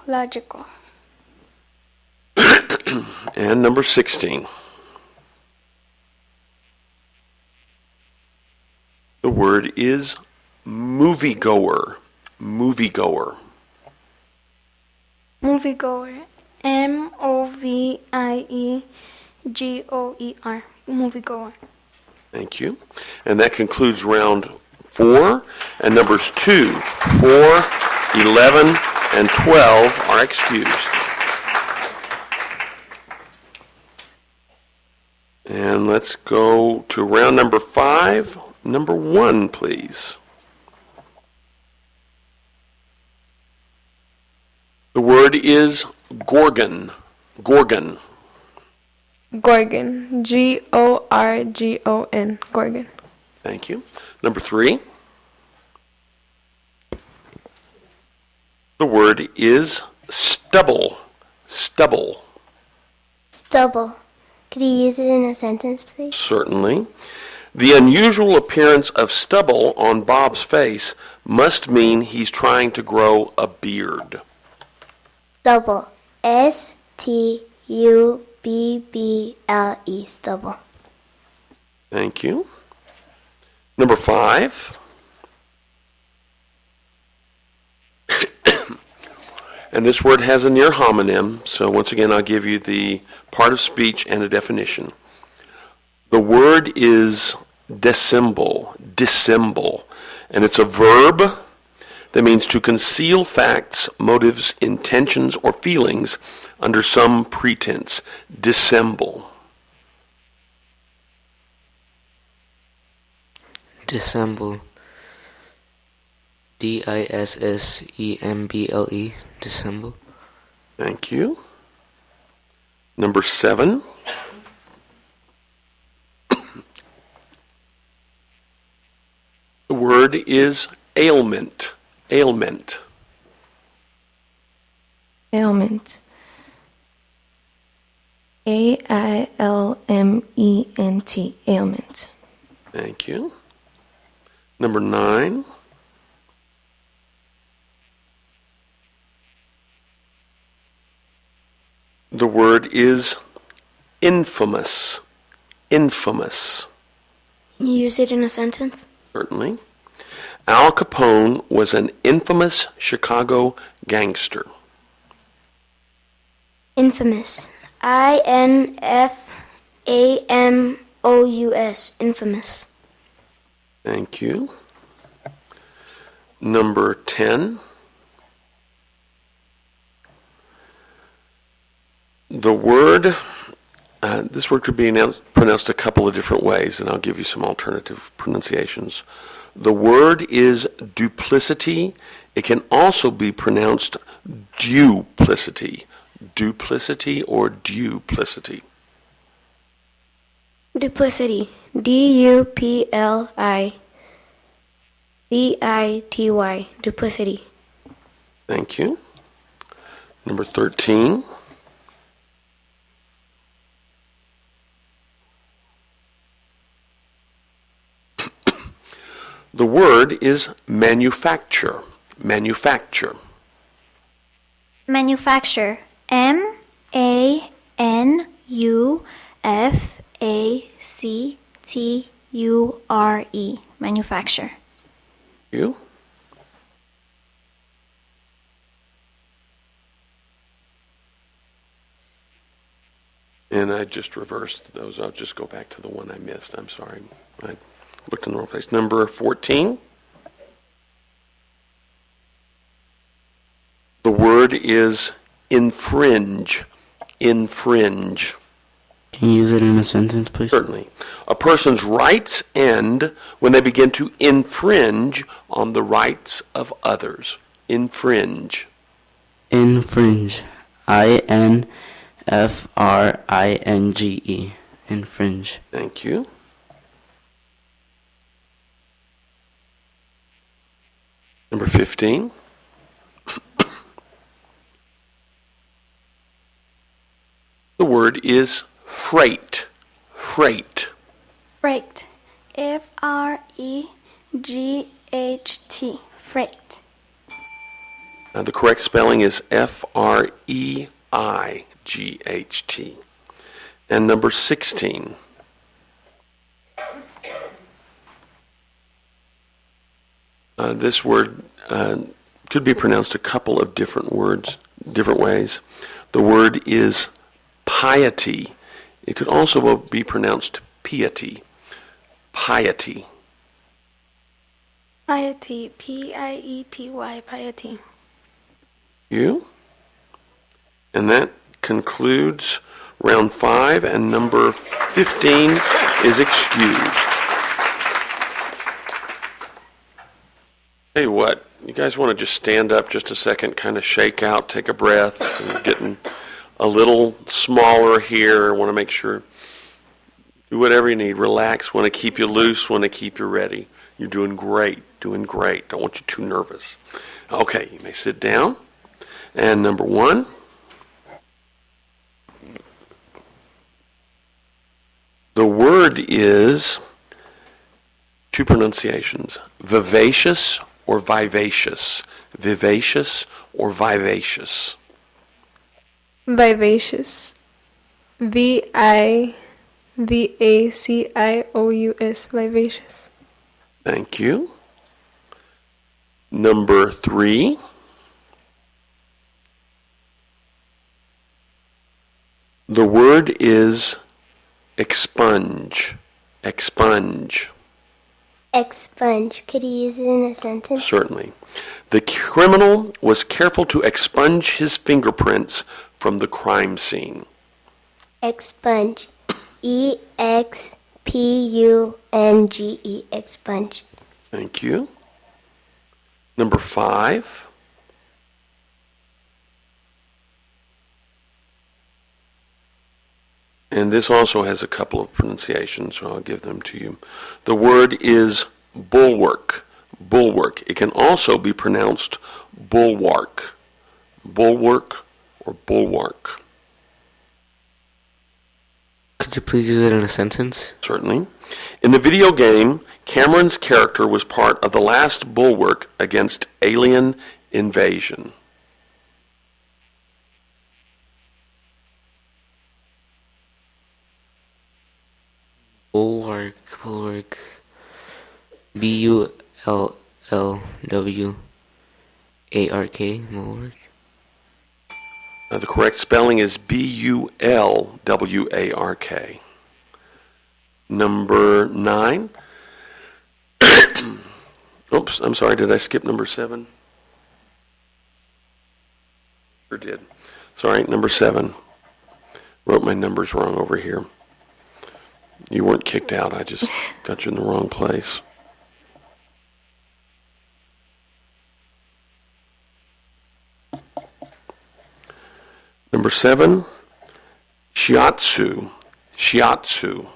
Logical. And number 16. The word is moviegoer. Moviegoer. Moviegoer. M-O-V-I-E-G-O-E-R. Moviegoer. Thank you. And that concludes round 4. And numbers 2, 4, 11, and 12 are excused. And let's go to round number 5. Number 1, please. The word is gorgon. Gorgon. Gorgon. Gorgon. Gorgon. Thank you. Number 3. The word is stubble. Stubble. Stubble. Could you use it in a sentence, please? Certainly. The unusual appearance of stubble on Bob's face must mean he's trying to grow a beard. Stubble. Stubble. Stubble. Thank you. Number 5. And this word has a near homonym, so once again I'll give you the part of speech and a definition. The word is dissemble, dissemble, and it's a verb that means to conceal facts, motives, intentions, or feelings under some pretense. Dissemble. Dissemble. Dissemble. Dissemble. Thank you. Number 7. The word is ailment. Ailment. Ailment. Ailment. Ailment. Thank you. Number 9. The word is infamous. Infamous. Can you use it in a sentence? Certainly. Al Capone was an infamous Chicago gangster. Infamous. INFAMOUS. Infamous. Thank you. Number 10. The word, this word could be pronounced a couple of different ways, and I'll give you some alternative pronunciations. The word is duplicity. It can also be pronounced duplicity. Duplicity or duplicity. Duplicity. DUPLICITY. Duplicity. Thank you. Number 13. The word is manufacture. Manufacture. Manufacture. MANUFACTURE. Manufacture. You? And I just reversed those. I'll just go back to the one I missed. I'm sorry. I looked in the wrong place. Number 14. The word is infringe. Infringe. Can you use it in a sentence, please? Certainly. A person's rights end when they begin to infringe on the rights of others. Infringe. Infringe. INFRINGE. Infringe. Thank you. Number 15. The word is freight. Freight. Freight. FREGHT. Freight. The correct spelling is FREIGHT. And number 16. This word could be pronounced a couple of different ways. The word is piety. It could also be pronounced piety. Piety. Piety. Piety. Piety. You? And that concludes round 5, and number 15 is excused. Tell you what, you guys want to just stand up just a second, kind of shake out, take a breath. You're getting a little smaller here. Want to make sure, do whatever you need. Relax. Want to keep you loose. Want to keep you ready. You're doing great. Doing great. Don't want you too nervous. Okay, you may sit down. And number 1. The word is 2 pronunciations, vivacious or vivacious. Vivacious or vivacious. Vivacious. Vivacious. Vivacious. Thank you. Number 3. The word is expunge. Expunge. Expunge. Could you use it in a sentence? Certainly. The criminal was careful to expunge his fingerprints from the crime scene. Expunge. EXPUNGE. Expunge. Thank you. Number 5. And this also has a couple of pronunciations, so I'll give them to you. The word is bulwark. Bulwark. It can also be pronounced bulwark. Bulwark or bulwark. Could you please use it in a sentence? Certainly. In the video game, Cameron's character was part of the last bulwark against alien invasion. Bulwark. Bulwark. BULLWARK. Bulwark. The correct spelling is BULWARK. Number 9. Oops, I'm sorry, did I skip number 7? Sure did. Sorry, number 7. Wrote my numbers wrong over here. You weren't kicked out, I just got you in the wrong place. Number 7, shiatsu. Shiatsu.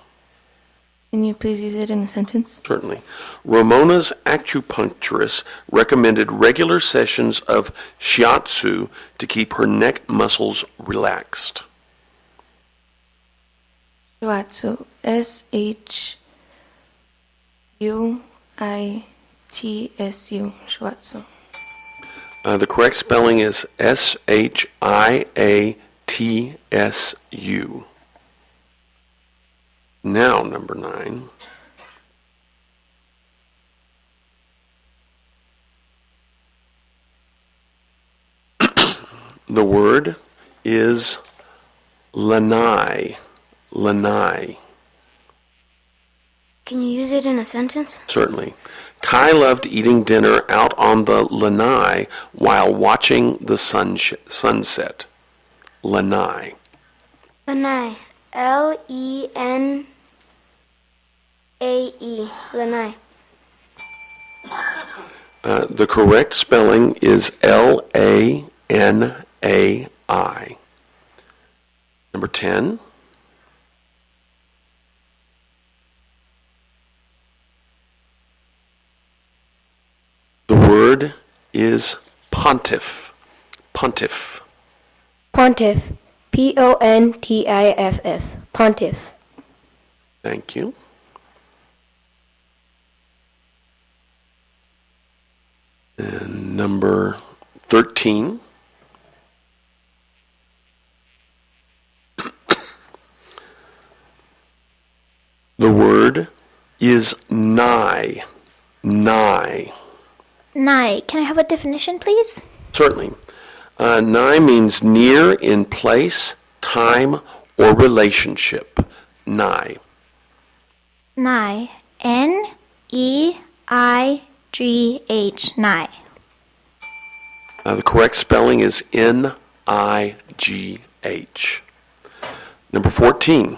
Can you please use it in a sentence? Certainly. Ramona's acupuncturist recommended regular sessions of shiatsu to keep her neck muscles relaxed. Shiatsu. SHUITSU. Shiatsu. The correct spelling is SHIATSU. Now, number 9. The word is lanai. Lanai. Can you use it in a sentence? Certainly. Kai loved eating dinner out on the lanai while watching the sunset. Lanai. Lanai. LENAE. Lanai. The correct spelling is LANAI. Number 10. The word is pontiff. Pontiff. Pontiff. PONTIFF. Pontiff. Thank you. And number 13. The word is nigh. Nigh. Nigh. Can I have a definition, please? Certainly. Nigh means near in place, time, or relationship. Nigh. Nigh. NEIGH. Nigh. The correct spelling is NIGH. Number 14.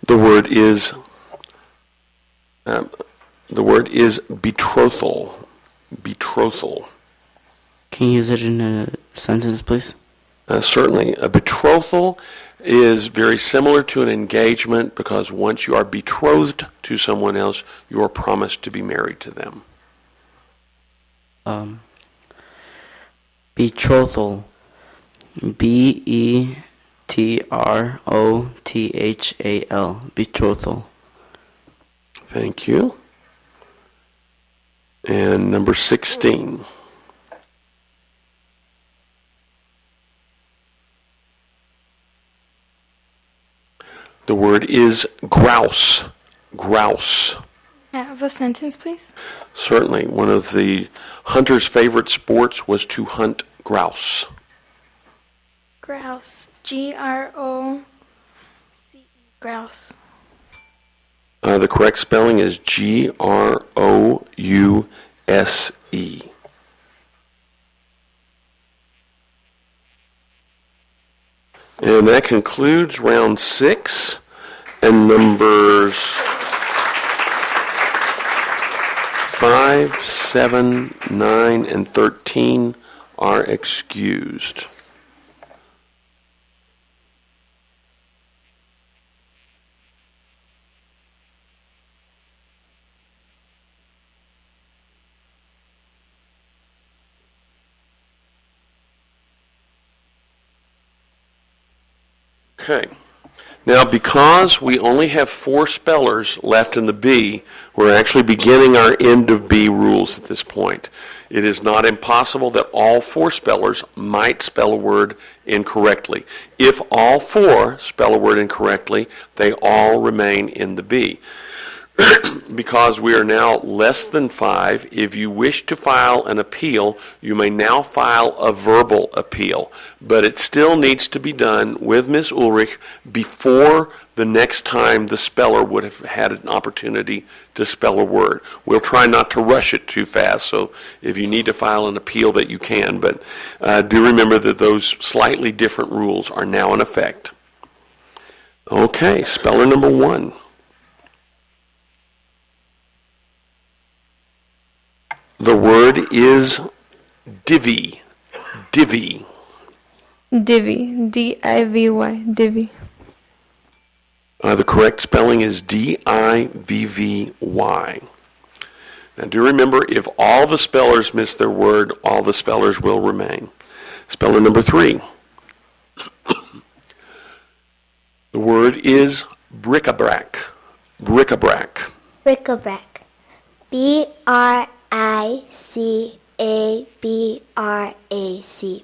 The word is betrothal. Betrothal. Can you use it in a sentence, please? Certainly. A betrothal is very similar to an engagement because once you are betrothed to someone else, you are promised to be married to them. Betrothal. Betrothal. Betrothal. Thank you. And number 16. The word is grouse. Grouse. Have a sentence, please. Certainly. One of the hunter's favorite sports was to hunt grouse. Grouse. Groce. Grouse. The correct spelling is Grouse. And that concludes round 6. And numbers 5, 7, 9, and 13 are excused. Okay. Now, because we only have 4 spellers left in the B, we're actually beginning our end of B rules at this point. It is not impossible that all 4 spellers might spell a word incorrectly. If all 4 spell a word incorrectly, they all remain in the B. Because we are now less than 5, if you wish to file an appeal, you may now file a verbal appeal. But it still needs to be done with Ms. Ulrich before the next time the speller would have had an opportunity to spell a word. We'll try not to rush it too fast, so if you need to file an appeal that you can, but do remember that those slightly different rules are now in effect. Okay, speller number 1. The word is divvy. Divvy. Divvy. D-I-V-Y. Divvy. The correct spelling is D-I-V-V-Y. Now do remember, if all the spellers miss their word, all the spellers will remain. Speller number 3. The word is bric-a-brac. Bric-a-brac. Bric-a-brac. B-R-I-C-A-B-R-A-C.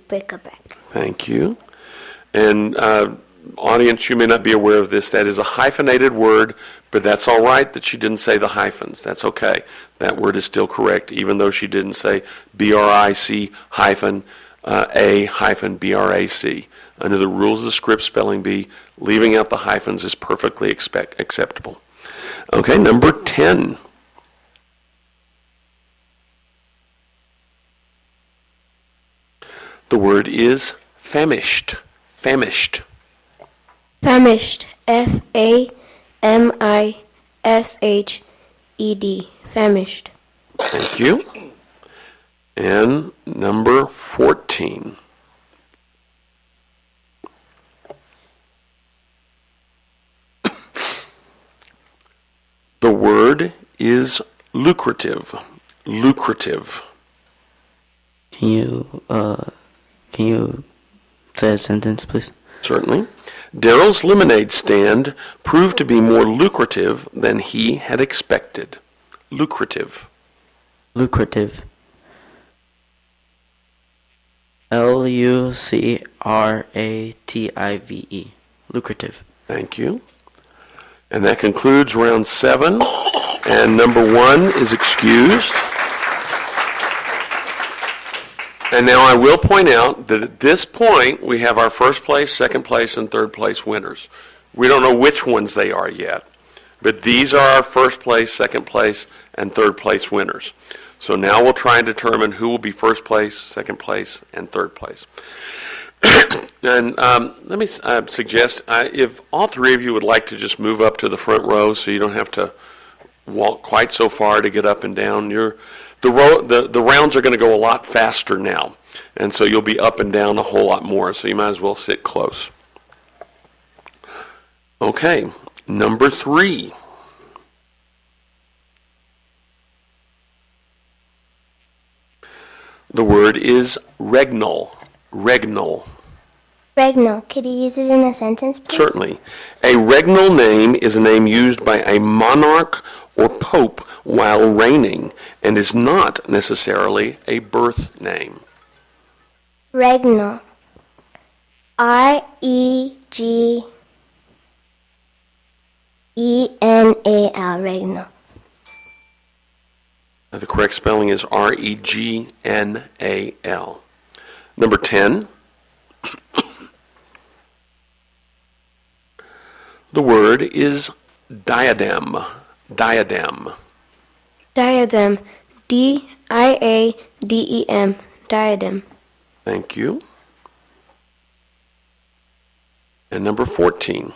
Bric-a-brac. Thank you. And audience, you may not be aware of this. That is a hyphenated word, but that's all right that she didn't say the hyphens. That's okay. That word is still correct, even though she didn't say B-R-I-C hyphen A hyphen B-R-A-C. Under the rules of the script spelling bee, leaving out the hyphens is perfectly acceptable. Okay, number 10. The word is famished. Famished. Famished. F-A-M-I-S-H-E-D. Famished. Thank you. And number 14. The word is lucrative. Lucrative. Can you say a sentence, please? Certainly. Daryl's lemonade stand proved to be more lucrative than he had expected. Lucrative. Lucrative. Lucrative. Lucrative. Thank you. And that concludes round 7. And number 1 is excused. And now I will point out that at this point, we have our first place, second place, and third place winners. We don't know which ones they are yet, but these are our first place, second place, and third place winners. So now we'll try and determine who will be first place, second place, and third place. And let me suggest, if all three of you would like to just move up to the front row so you don't have to walk quite so far to get up and down. The rounds are going to go a lot faster now, and so you'll be up and down a whole lot more, so you might as well sit close. Okay, number 3. The word is regnal. Regnal. Regnal. Could you use it in a sentence, please? Certainly. A regnal name is a name used by a monarch or pope while reigning and is not necessarily a birth name. Regnal. R-E-G-E-N-A-L. Regnal. The correct spelling is R-E-G-N-A-L. Number 10. The word is diadem. Diadem. Diadem. D-I-A-D-E-M. Diadem. Thank you. And number 14.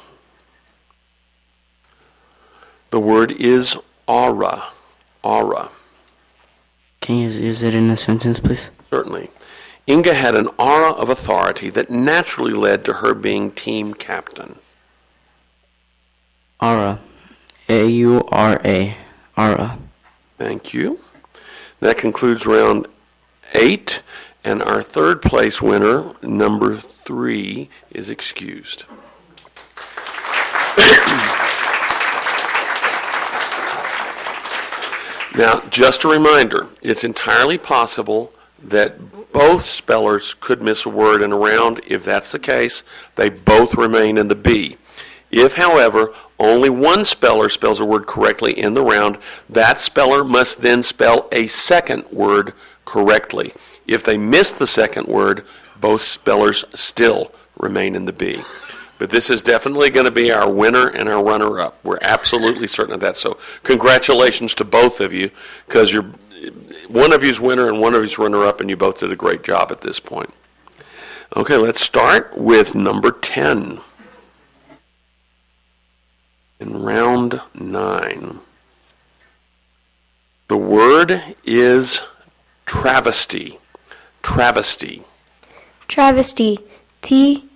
The word is aura. Aura. Can you use it in a sentence, please? Certainly. Inga had an aura of authority that naturally led to her being team captain. Aura. A-U-R-A. Aura. Thank you. That concludes round 8, and our third place winner, number 3, is excused. Now, just a reminder, it's entirely possible that both spellers could miss a word in a round. If that's the case, they both remain in the B. If, however, only one speller spells a word correctly in the round, that speller must then spell a second word correctly. If they miss the second word, both spellers still remain in the B. But this is definitely going to be our winner and our runner-up. We're absolutely certain of that. So congratulations to both of you, because one of you's winner and one of you's runner-up, and you both did a great job at this point. Okay, let's start with number 10. In round 9. The word is travesty. Travesty. Travesty. T-R-A-V-E-S-T-Y.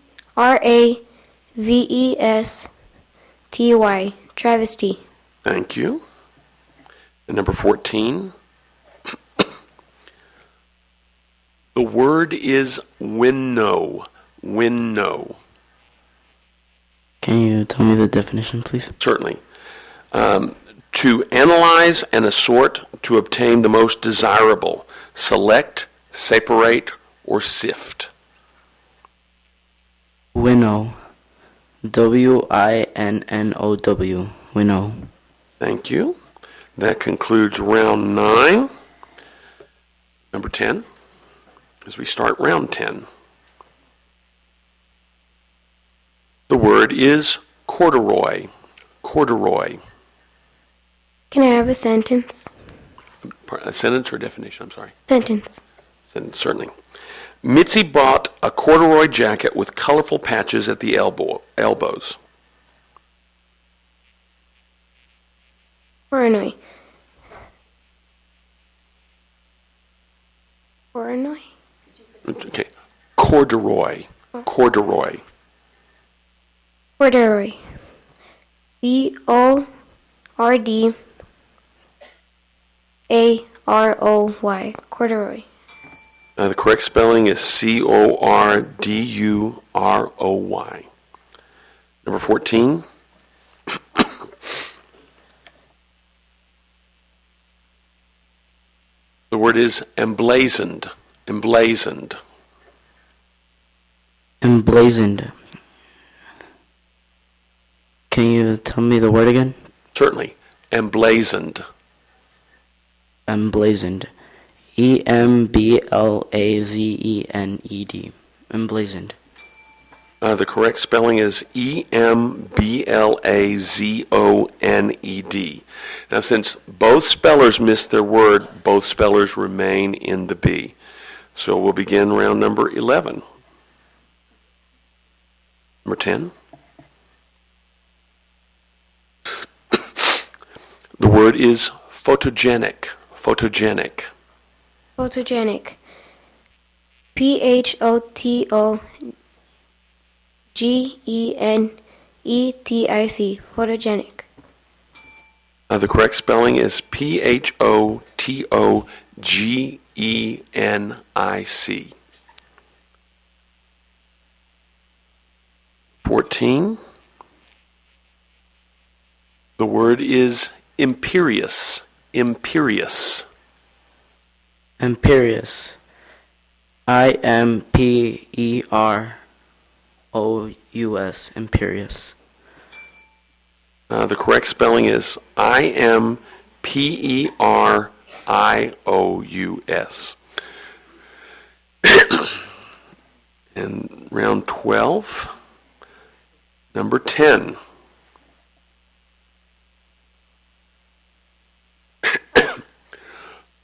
Travesty. Thank you. And number 14. The word is winnow. Winnow. Can you tell me the definition, please? Certainly. To analyze and assort to obtain the most desirable. Select, separate, or sift. Winnow. W-I-N-N-O-W. Winnow. Thank you. That concludes round 9. Number 10. As we start round 10. The word is corduroy. Corduroy. Can I have a sentence? A sentence or definition? I'm sorry. Sentence. Sentence, certainly. Mitzi bought a corduroy jacket with colorful patches at the elbows. Coronoi. Coronoi? Okay. Corduroy. Corduroy. Corduroy. C-O-R-D-A-R-O-Y. Corduroy. The correct spelling is C-O-R-D-U-R-O-Y. Number 14. The word is emblazoned. Emblazoned. Emblazoned. Can you tell me the word again? Certainly. Emblazoned. Emblazoned. E-M-B-L-A-Z-E-N-E-D. Emblazoned. The correct spelling is E-M-B-L-A-Z-O-N-E-D. Now, since both spellers missed their word, both spellers remain in the B. So we'll begin round number 11. Number 10. The word is photogenic. Photogenic. Photogenic. PHOTOGENETIC. Photogenic. The correct spelling is PHOTOGENIC. 14. The word is imperious. Imperious. Imperious. IMPEROUS. Imperious. The correct spelling is IMPERIOUS. And round 12, number 10.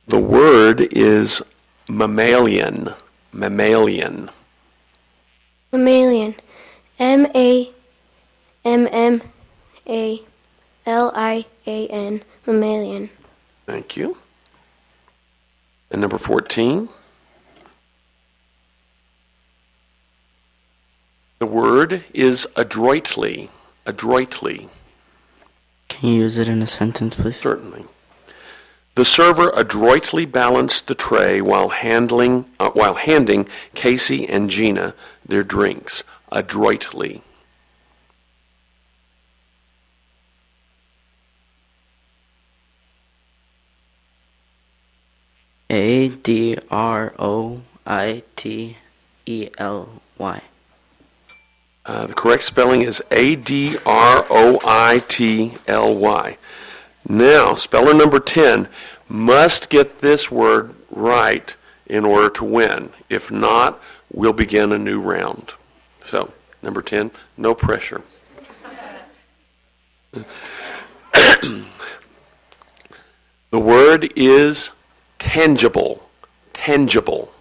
The word is mammalian. Mammalian. Mammalian. MAMMALIAN. Mammalian. Thank you. And number 14. The word is adroitly. Adroitly. Can you use it in a sentence, please? Certainly. The server adroitly balanced the tray while handing Casey and Gina their drinks. Adroitly. ADROITELY. The correct spelling is ADROITLY. Now, speller number 10 must get this word right in order to win. If not, we'll begin a new round. So, number 10, no pressure. The word is tangible. Tangible.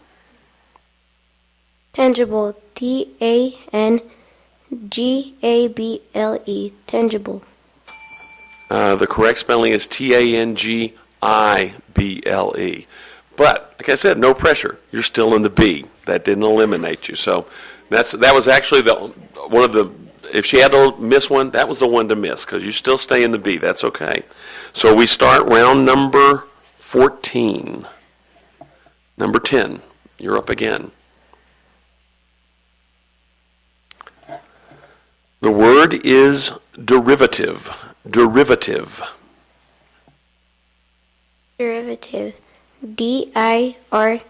Tangible. TANGABLE. Tangible. The correct spelling is TANGIBLE. But, like I said, no pressure. You're still in the B. That didn't eliminate you. So that was actually one of the, if she had to miss one, that was the one to miss, because you still stay in the B. That's okay. So we start round number 14. Number 10, you're up again. The word is derivative. Derivative. Derivative. DIREVATIVE.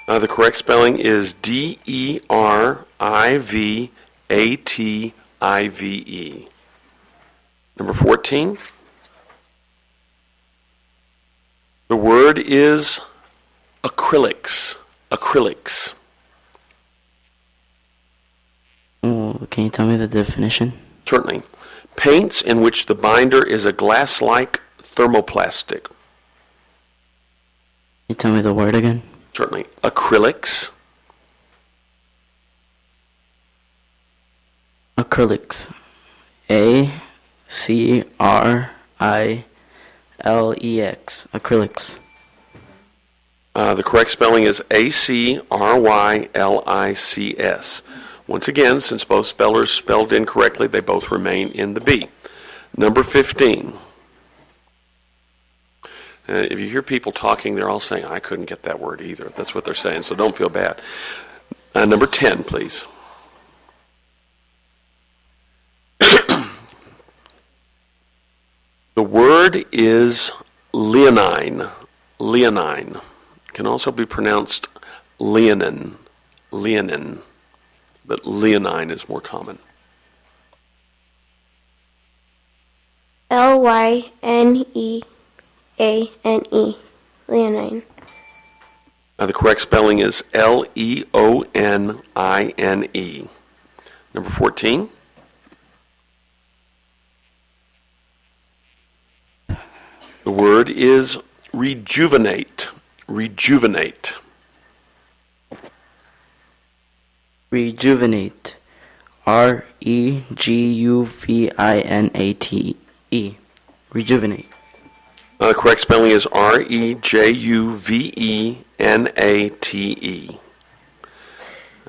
The correct spelling is DERIVATIVE. Number 14. The word is acrylics. Acrylics. Oh, can you tell me the definition? Certainly. Paints in which the binder is a glass-like thermoplastic. Can you tell me the word again? Certainly. Acrylics. Acrylics. ACRILEX. Acrylics. The correct spelling is ACRYLICS. Once again, since both spellers spelled incorrectly, they both remain in the B. Number 15. If you hear people talking, they're all saying, I couldn't get that word either. That's what they're saying, so don't feel bad. Number 10, please. The word is leonine. Leonine. It can also be pronounced leonin. Leonin. But leonine is more common. LYNEANE. Leonine. The correct spelling is LEONINE. Number 14. The word is rejuvenate. rejuvenate. Rejuvenate. Rejuvinate. Rejuvenate. Correct spelling is Rejuvenate.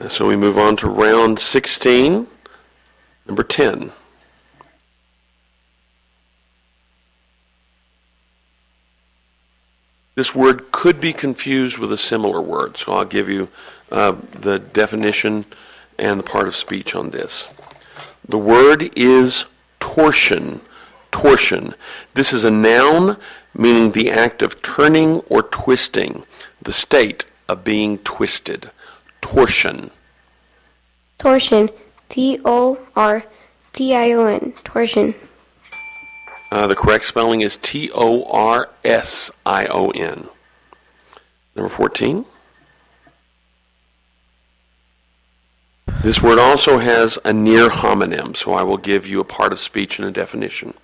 So we move on to round 16, number 10. This word could be confused with a similar word, so I'll give you the definition and the part of speech on this. The word is torsion. Torsion. This is a noun meaning the act of turning or twisting, the state of being twisted. Torsion. Torsion. Tortion. Torsion. The correct spelling is Torsion. Number 14. This word also has a near homonym, so I will give you a part of speech and a definition.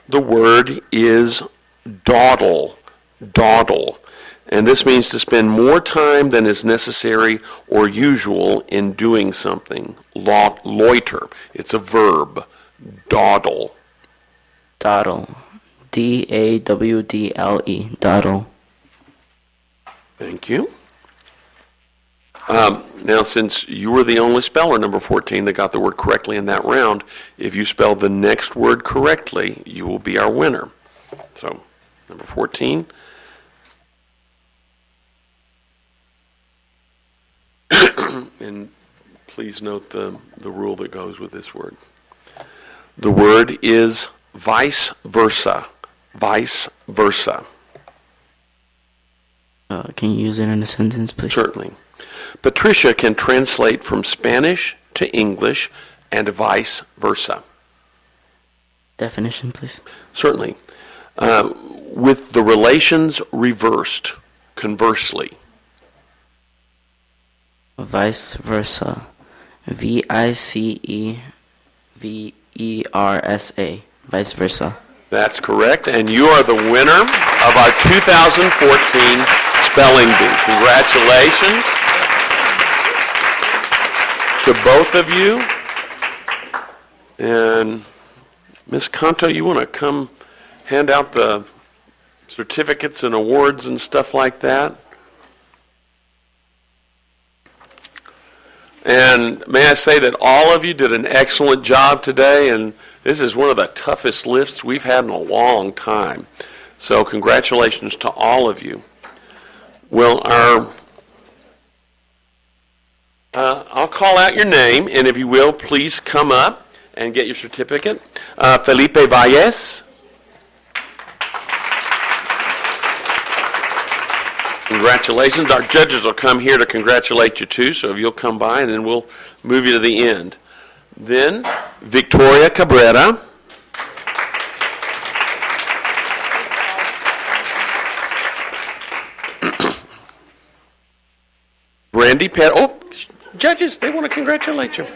The word is dawdle. Dawdle. And this means to spend more time than is necessary or usual in doing something. Loiter. It's a verb. Dawdle. Dawdle. Dawdle. Dawdle. Thank you. Now, since you were the only speller, number 14, that got the word correctly in that round, if you spell the next word correctly, you will be our winner. So, number 14. And please note the rule that goes with this word. The word is vice versa. Vice versa. Can you use it in a sentence, please? Certainly. Patricia can translate from Spanish to English and vice versa. Definition, please. Certainly. With the relations reversed, conversely. Vice versa. Viceversa. Vice versa. That's correct, and you are the winner of our 2014 Spelling Bee. Congratulations to both of you. And Ms. Kanto, you want to come hand out the certificates and awards and stuff like that? And may I say that all of you did an excellent job today, and this is one of the toughest lifts we've had in a long time. So congratulations to all of you. Well, I'll call out your name, and if you will, please come up and get your certificate. Felipe Valles. Congratulations. Our judges will come here to congratulate you too, so if you'll come by, and then we'll move you to the end. Then, Victoria Cabrera. Brandy Perez. Oh, judges, they want to congratulate you.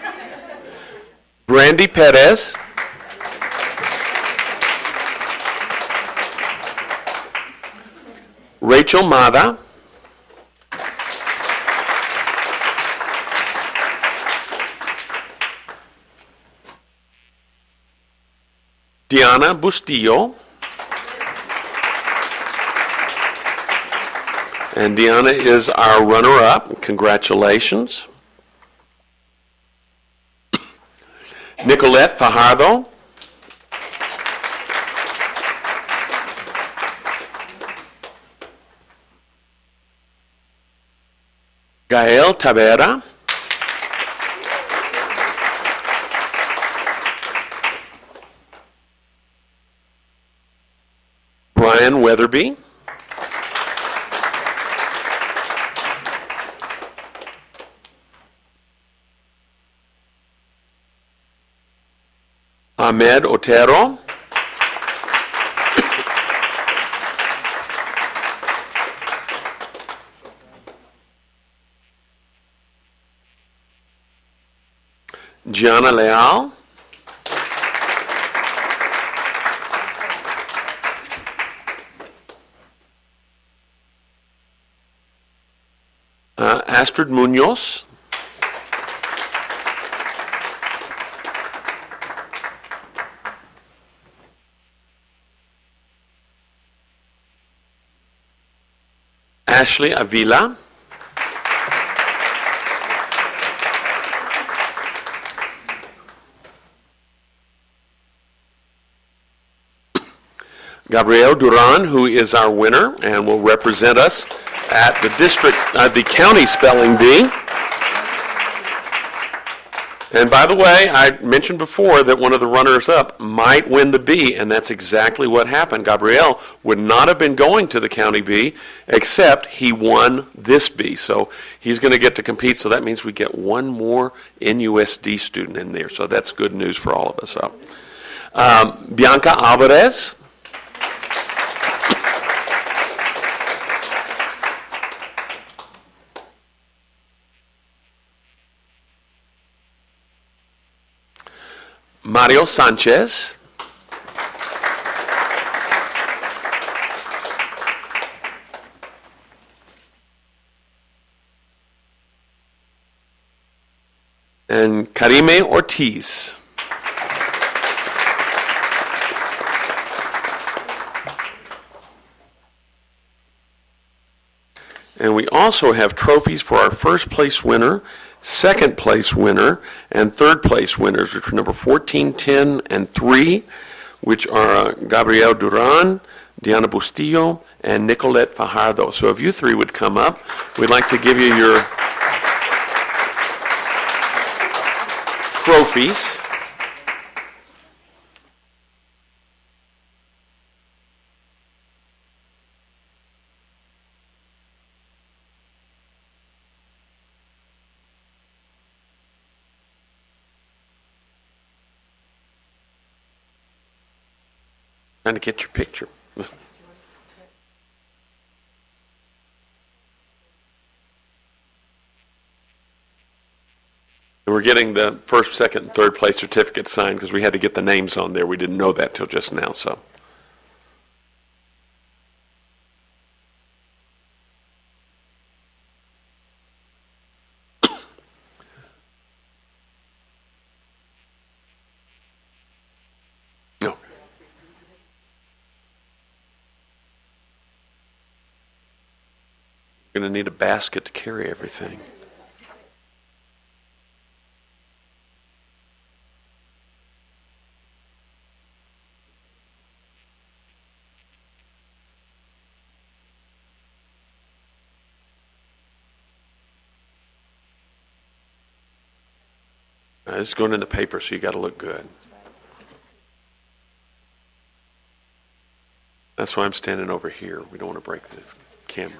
Brandy Perez. Rachel Mada. Diana Bustillo. And Diana is our runner-up. Congratulations. Nicolette Fajardo. Gael Tavera. Brian Weatherby. Ahmed Otero. Gianna Leal. Astrid Munoz. Ashley Avila. Gabriel Duran, who is our winner and will represent us at the the county spelling bee. And by the way, I mentioned before that one of the runners-up might win the bee, and that's exactly what happened. Gabriel would not have been going to the county bee, except he won this bee. So he's going to get to compete, so that means we get one more NUSD student in there. So that's good news for all of us. So, Bianca Alvarez. Mario Sanchez. And Karime Ortiz. And we also have trophies for our first place winner, second place winner, and third place winners, which are number 14, 10, and 3, which are Gabriel Duran, Diana Bustillo, and Nicolette Fajardo. So if you three would come up, we'd like to give you your trophies. Trying to get your picture. And we're getting the first, second, and third place certificate signed because we had to get the names on there. We didn't know that till just now. So. No. You're going to need a basket to carry everything. It's going in the paper, so you got to look good. That's why I'm standing over here. We don't want to break the camera.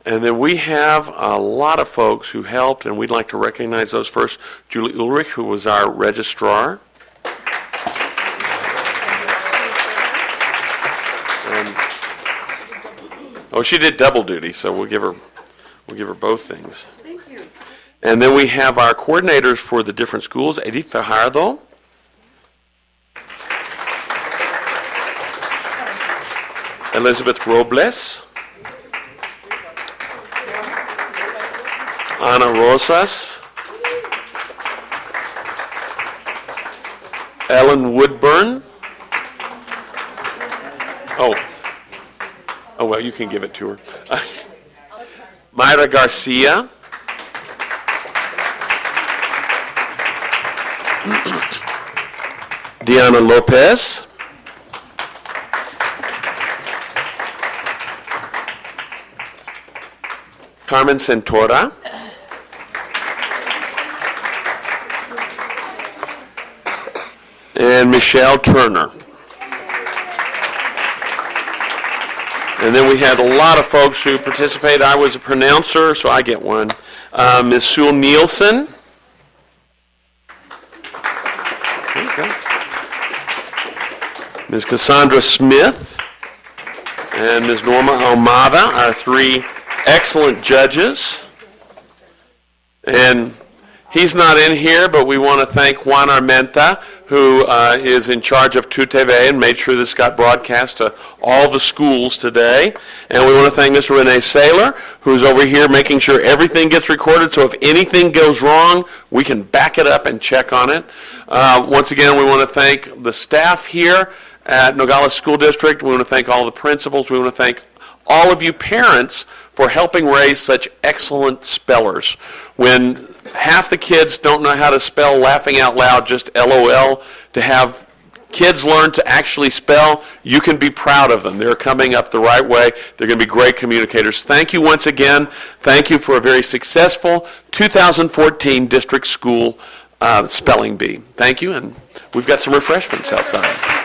And then we have a lot of folks who helped, and we'd like to recognize those first. Julie Ulrich, who was our registrar. And, she did double duty, so we'll give her both things. Thank you. And then we have our coordinators for the different schools, Edith Fajardo. Elizabeth Robles. Ana Rosas, Ellen Woodburn. Oh, well, you can give it to her. Myra Garcia. Diana Lopez. Carmen Centora. And Michelle Turner. And then we had a lot of folks who participated. I was a pronouncer, so I get one. Ms. Sue Nielsen. Bianca. Ms. Cassandra Smith and Ms. Norma Almada, our three excellent judges. And he's not in here, but we want to thank Juan Armenta, who is in charge of TUTV and made sure this got broadcast to all the schools today. And we want to thank Mr. Renee Saylor, who's over here making sure everything gets recorded, so if anything goes wrong, we can back it up and check on it. Once again, we want to thank the staff here at Nogales School District. We want to thank all the principals. We want to thank all of you parents for helping raise such excellent spellers. When half the kids don't know how to spell laughing out loud, just LOL, to have kids learn to actually spell, you can be proud of them. They're coming up the right way. They're going to be great communicators. Thank you once again. Thank you for a very successful 2014 District School Spelling Bee. Thank you, and we've got some refreshments outside.